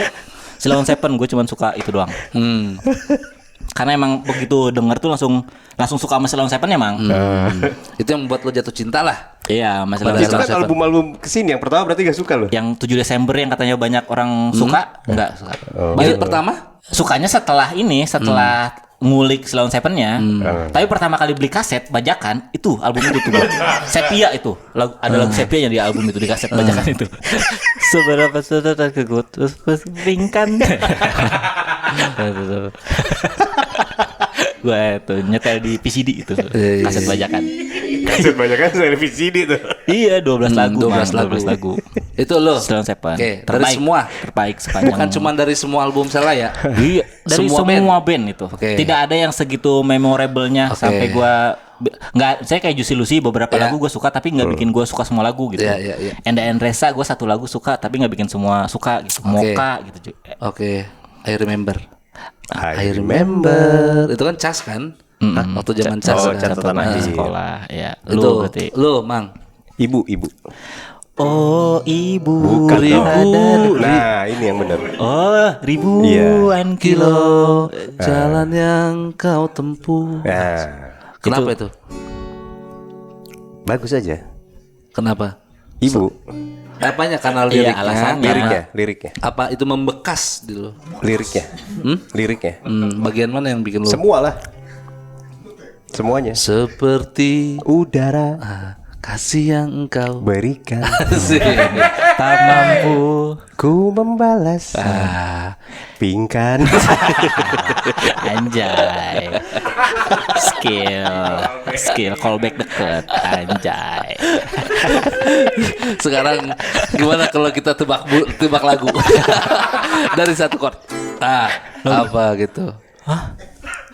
Silon Seven gue cuma suka itu doang. Karena emang begitu denger tuh langsung suka sama Silon Seven ya, Mang. itu yang membuat lu jatuh cinta lah. Iya, Mas Silon Itu Seven. kan album-album kesini yang pertama berarti gak suka lu? Yang 7 Desember yang katanya banyak orang suka, enggak suka. Bait pertama? Sukanya setelah ngulik Silon Seven-nya. Tapi pertama kali beli kaset bajakan itu album itu tuh. Sepia itu. Ada lagu Sepia yang di album itu di kaset bajakan itu. Seberapa saudara kegut terus pingkan. Gue tuh nyetel di PCD itu kaset bajakan. Kaset banyak kan dari VCD tuh. Iya 12 lagu 12 Mang, lagu. 12 lagu. Itu lo. Silon Seven. Oke, dari semua. Terbaik sepanjang. Bukan cuma dari semua album saya ya. Iya, dari Semua semua band itu. Oke. Tidak ada yang segitu memorable-nya Oke. sampai gua nggak, saya kayak Juicy Lucy beberapa Iya. lagu gue suka tapi nggak bikin gue suka semua lagu gitu. Iya. Enda Endresa gue satu lagu suka tapi nggak bikin semua suka gitu. Moka gitu. Oke, I remember. I remember. Itu kan cas kan? Waktu zaman cas. Oh, kan? catatan Pernah di Iya. sekolah ya. Itu Lu berarti. lu, Mang. Ibu. Oh ibu Bukan ribu. Nah, ini yang benar. Oh ribuan kilo. Jalan yang kau tempuh. Nah, Kenapa itu? bagus aja. Kenapa? Ibu. Apanya? Karena Iya, liriknya. alasannya. Liriknya. Apa itu membekas di lu? Liriknya. Bagian mana yang bikin lu? Semua lah. Semuanya. Seperti Udara kasih yang engkau berikan. Asik. Tak mampu. Ku membalas. Pingkan. Anjay. Skill callback deket. Anjay. Sekarang gimana kalau kita tebak lagu dari satu chord? Apa gitu?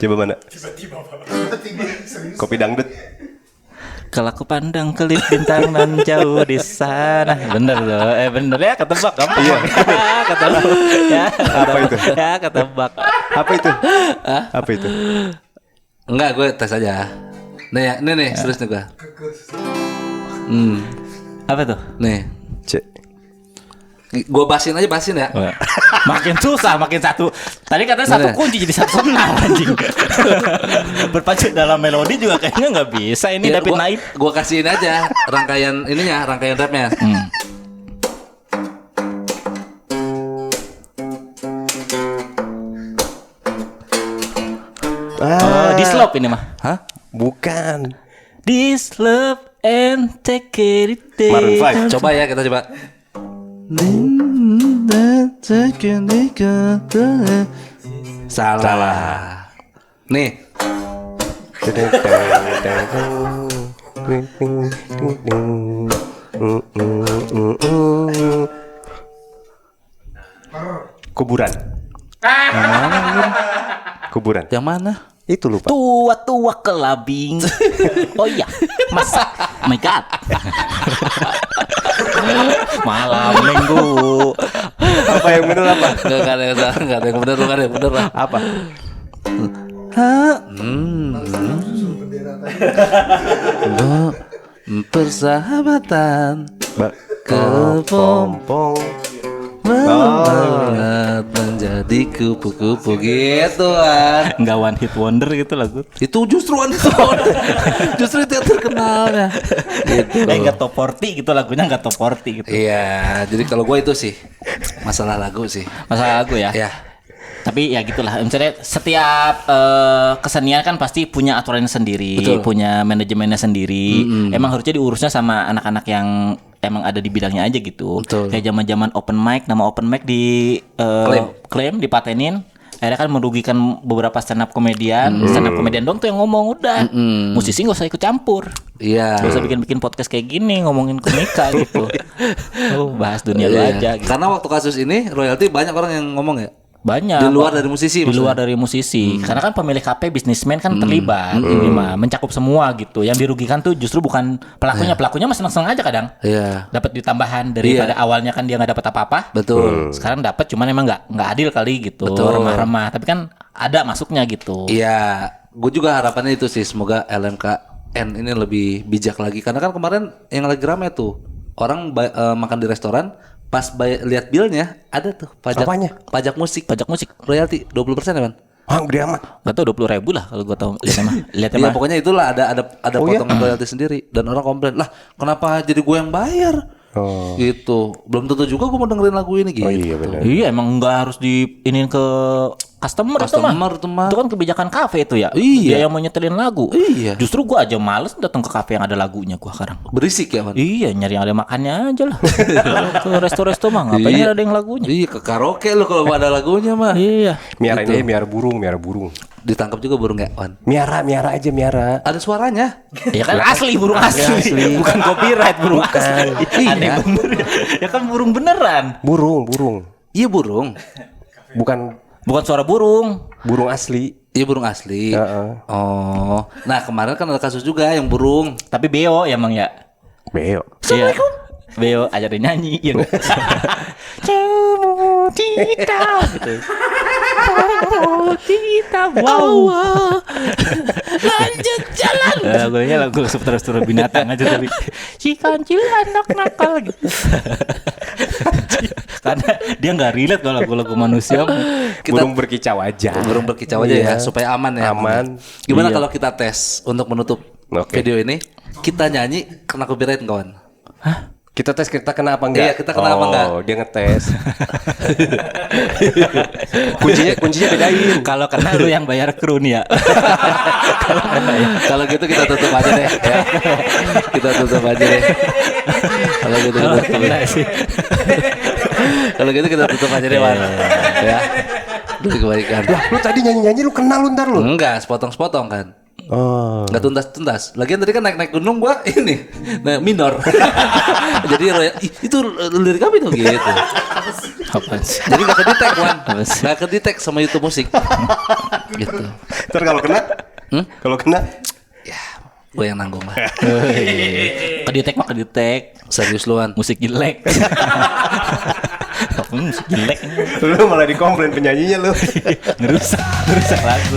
Coba mana? Kopi dangdut. Kalau aku pandang kelip bintang nan jauh di sana. Bener loh. Bener ya ketebak gampang. Iya. Ketebak. Ya. Apa itu? Ya ketebak. Apa itu? Apa itu? Enggak, gue tes aja. Nih, serius nih gue. Apa tuh? Nih. Cek. Gue basin ya. Makin susah, makin satu. Tadi katanya satu Bener. kunci jadi satu senar anjing. Berpacu dalam melodi juga kayaknya nggak bisa. Ini David Naib. Gue kasihin aja rangkaian rapnya. This love ini mah. Hah? Bukan. This love and take it. Maroon 5. Coba ya, kita coba. Salah. Nih. Kuburan. Kuburan. Yang mana? Itu lupa. Tua-tua kelabing. Oh iya, masa? Oh my god. Malam minggu. Apa yang benar apa? Enggak ada yang salah, enggak ada yang benar, enggak ada yang benar lah. Apa? Persahabatan Kepompong. banget menjadi kupu-kupu gitu kan. Enggak one hit wonder gitu lagu. Itu justru justru itu yang terkenalnya. Gitu. Enggak top 40 gitu lagunya, enggak top 40 gitu. Iya, jadi kalau gue itu sih masalah lagu sih. Masalah lagu ya. Ya, Tapi ya gitulah. Misalnya setiap kesenian kan pasti punya aturannya sendiri, Betul. punya manajemennya sendiri. Emang harusnya diurusnya sama anak-anak yang emang ada di bidangnya aja gitu. Betul. Kayak zaman-zaman open mic, nama open mic di klaim dipatenin. Akhirnya kan merugikan beberapa stand up komedian. Stand up komedian dong tuh yang ngomong udah. Musisi nggak usah ikut campur. iya. Gak usah bikin podcast kayak gini ngomongin komika gitu. Bahas dunia lu Iya. aja gitu. Karena waktu kasus ini royalti banyak orang yang ngomong ya. Banyak Di luar dari musisi di luar maksudnya? dari musisi karena kan pemilik HP bisnismen kan terlibat ini mah mencakup semua gitu. Yang dirugikan tuh justru bukan pelakunya mah seneng-seneng aja kadang Iya. dapat duit tambahan daripada awalnya kan dia nggak dapat apa-apa. Betul. Sekarang dapat cuman emang nggak adil kali gitu. Betul. Remah-remah tapi kan ada masuknya gitu. Iya, gue juga harapannya itu sih, semoga LMKN ini lebih bijak lagi karena kan kemarin yang lagi rame tuh orang makan di restoran pas lihat billnya ada tuh pajak Apanya? pajak musik Pajak musik royalti 20% ya kan? Ah, gede amat. nggak tahu 20.000 lah kalau gua tahu lihatnya Iya mah. pokoknya itulah ada Oh, iya? potongan royalti sendiri dan orang komplain lah kenapa jadi gue yang bayar gitu belum tentu juga gue mau dengerin lagu ini gitu. Oh iya benar. Iya emang nggak harus diinin ke customer Customer itu mah. Itu kan kebijakan kafe itu ya. Iya. Dia yang mau nyetelin lagu. Iya. Justru gua aja males datang ke kafe yang ada lagunya gua sekarang. Berisik ya man. Iya, nyari yang ada makannya aja lah. Kalau ke resto-resto mah ngapain Iya. ada yang lagunya? Iya ke karaoke lo kalau mau ada lagunya mah. Iya. Miara ini miara burung. Ditangkap juga burung ya Wan. Miara aja miara. Ada suaranya. Ya kan asli burung asli. Bukan copyright burung asli. Iya. Aneh bener. Ya kan burung beneran. Burung. Iya burung. Bukan suara burung. Burung asli. Iya burung asli. Heeh. Oh, nah kemarin kan ada kasus juga yang burung. Tapi beo ya emang ya. Beo. Iya. Beo ajarin nyanyi ya. Cemu tita gitu. Tita wow. Lanjut jalan. Lagunya lagu seputar binatang aja tapi si kancil anak nakal gitu. Karena dia nggak relate kalau lagu-lagu manusia. Burung berkicau aja. Burung berkicau aja ya supaya aman ya. Aman. Gimana Iya. kalau kita tes untuk menutup Oke. video ini? Kita nyanyi kena copyright kawan. Kita tes kita kena apa enggak? Iya, kita kena apa enggak? Oh, dia ngetes. kuncinya bedain. Kalau kena lu yang bayar kru nih ya. Kalau gitu kita tutup aja deh. Ya. Kita tutup aja deh. Kalau gitu kita tutup. Kalau gitu kita tutup aja deh Wan. Ya. Demi kebaikan. Lu tadi nyanyi-nyanyi lu kenal lu ntar lu. Enggak, sepotong-sepotong kan. Oh. Nggak tuntas-tuntas. Lagian tadi kan naik-naik gunung gua ini nah, minor. Jadi itu lirik apa itu gitu. Apa sih? Jadi nggak kedetek Wan. Nggak kedetek sama YouTube musik. Gitu. Ntar kalau kena? Kalau kena? gue yang nanggung lah. Kedetek mah kedetek. Serius luan. Musik jelek. Musik jelek. Lu malah dikomplain penyanyinya lu. Ngerusak lagu.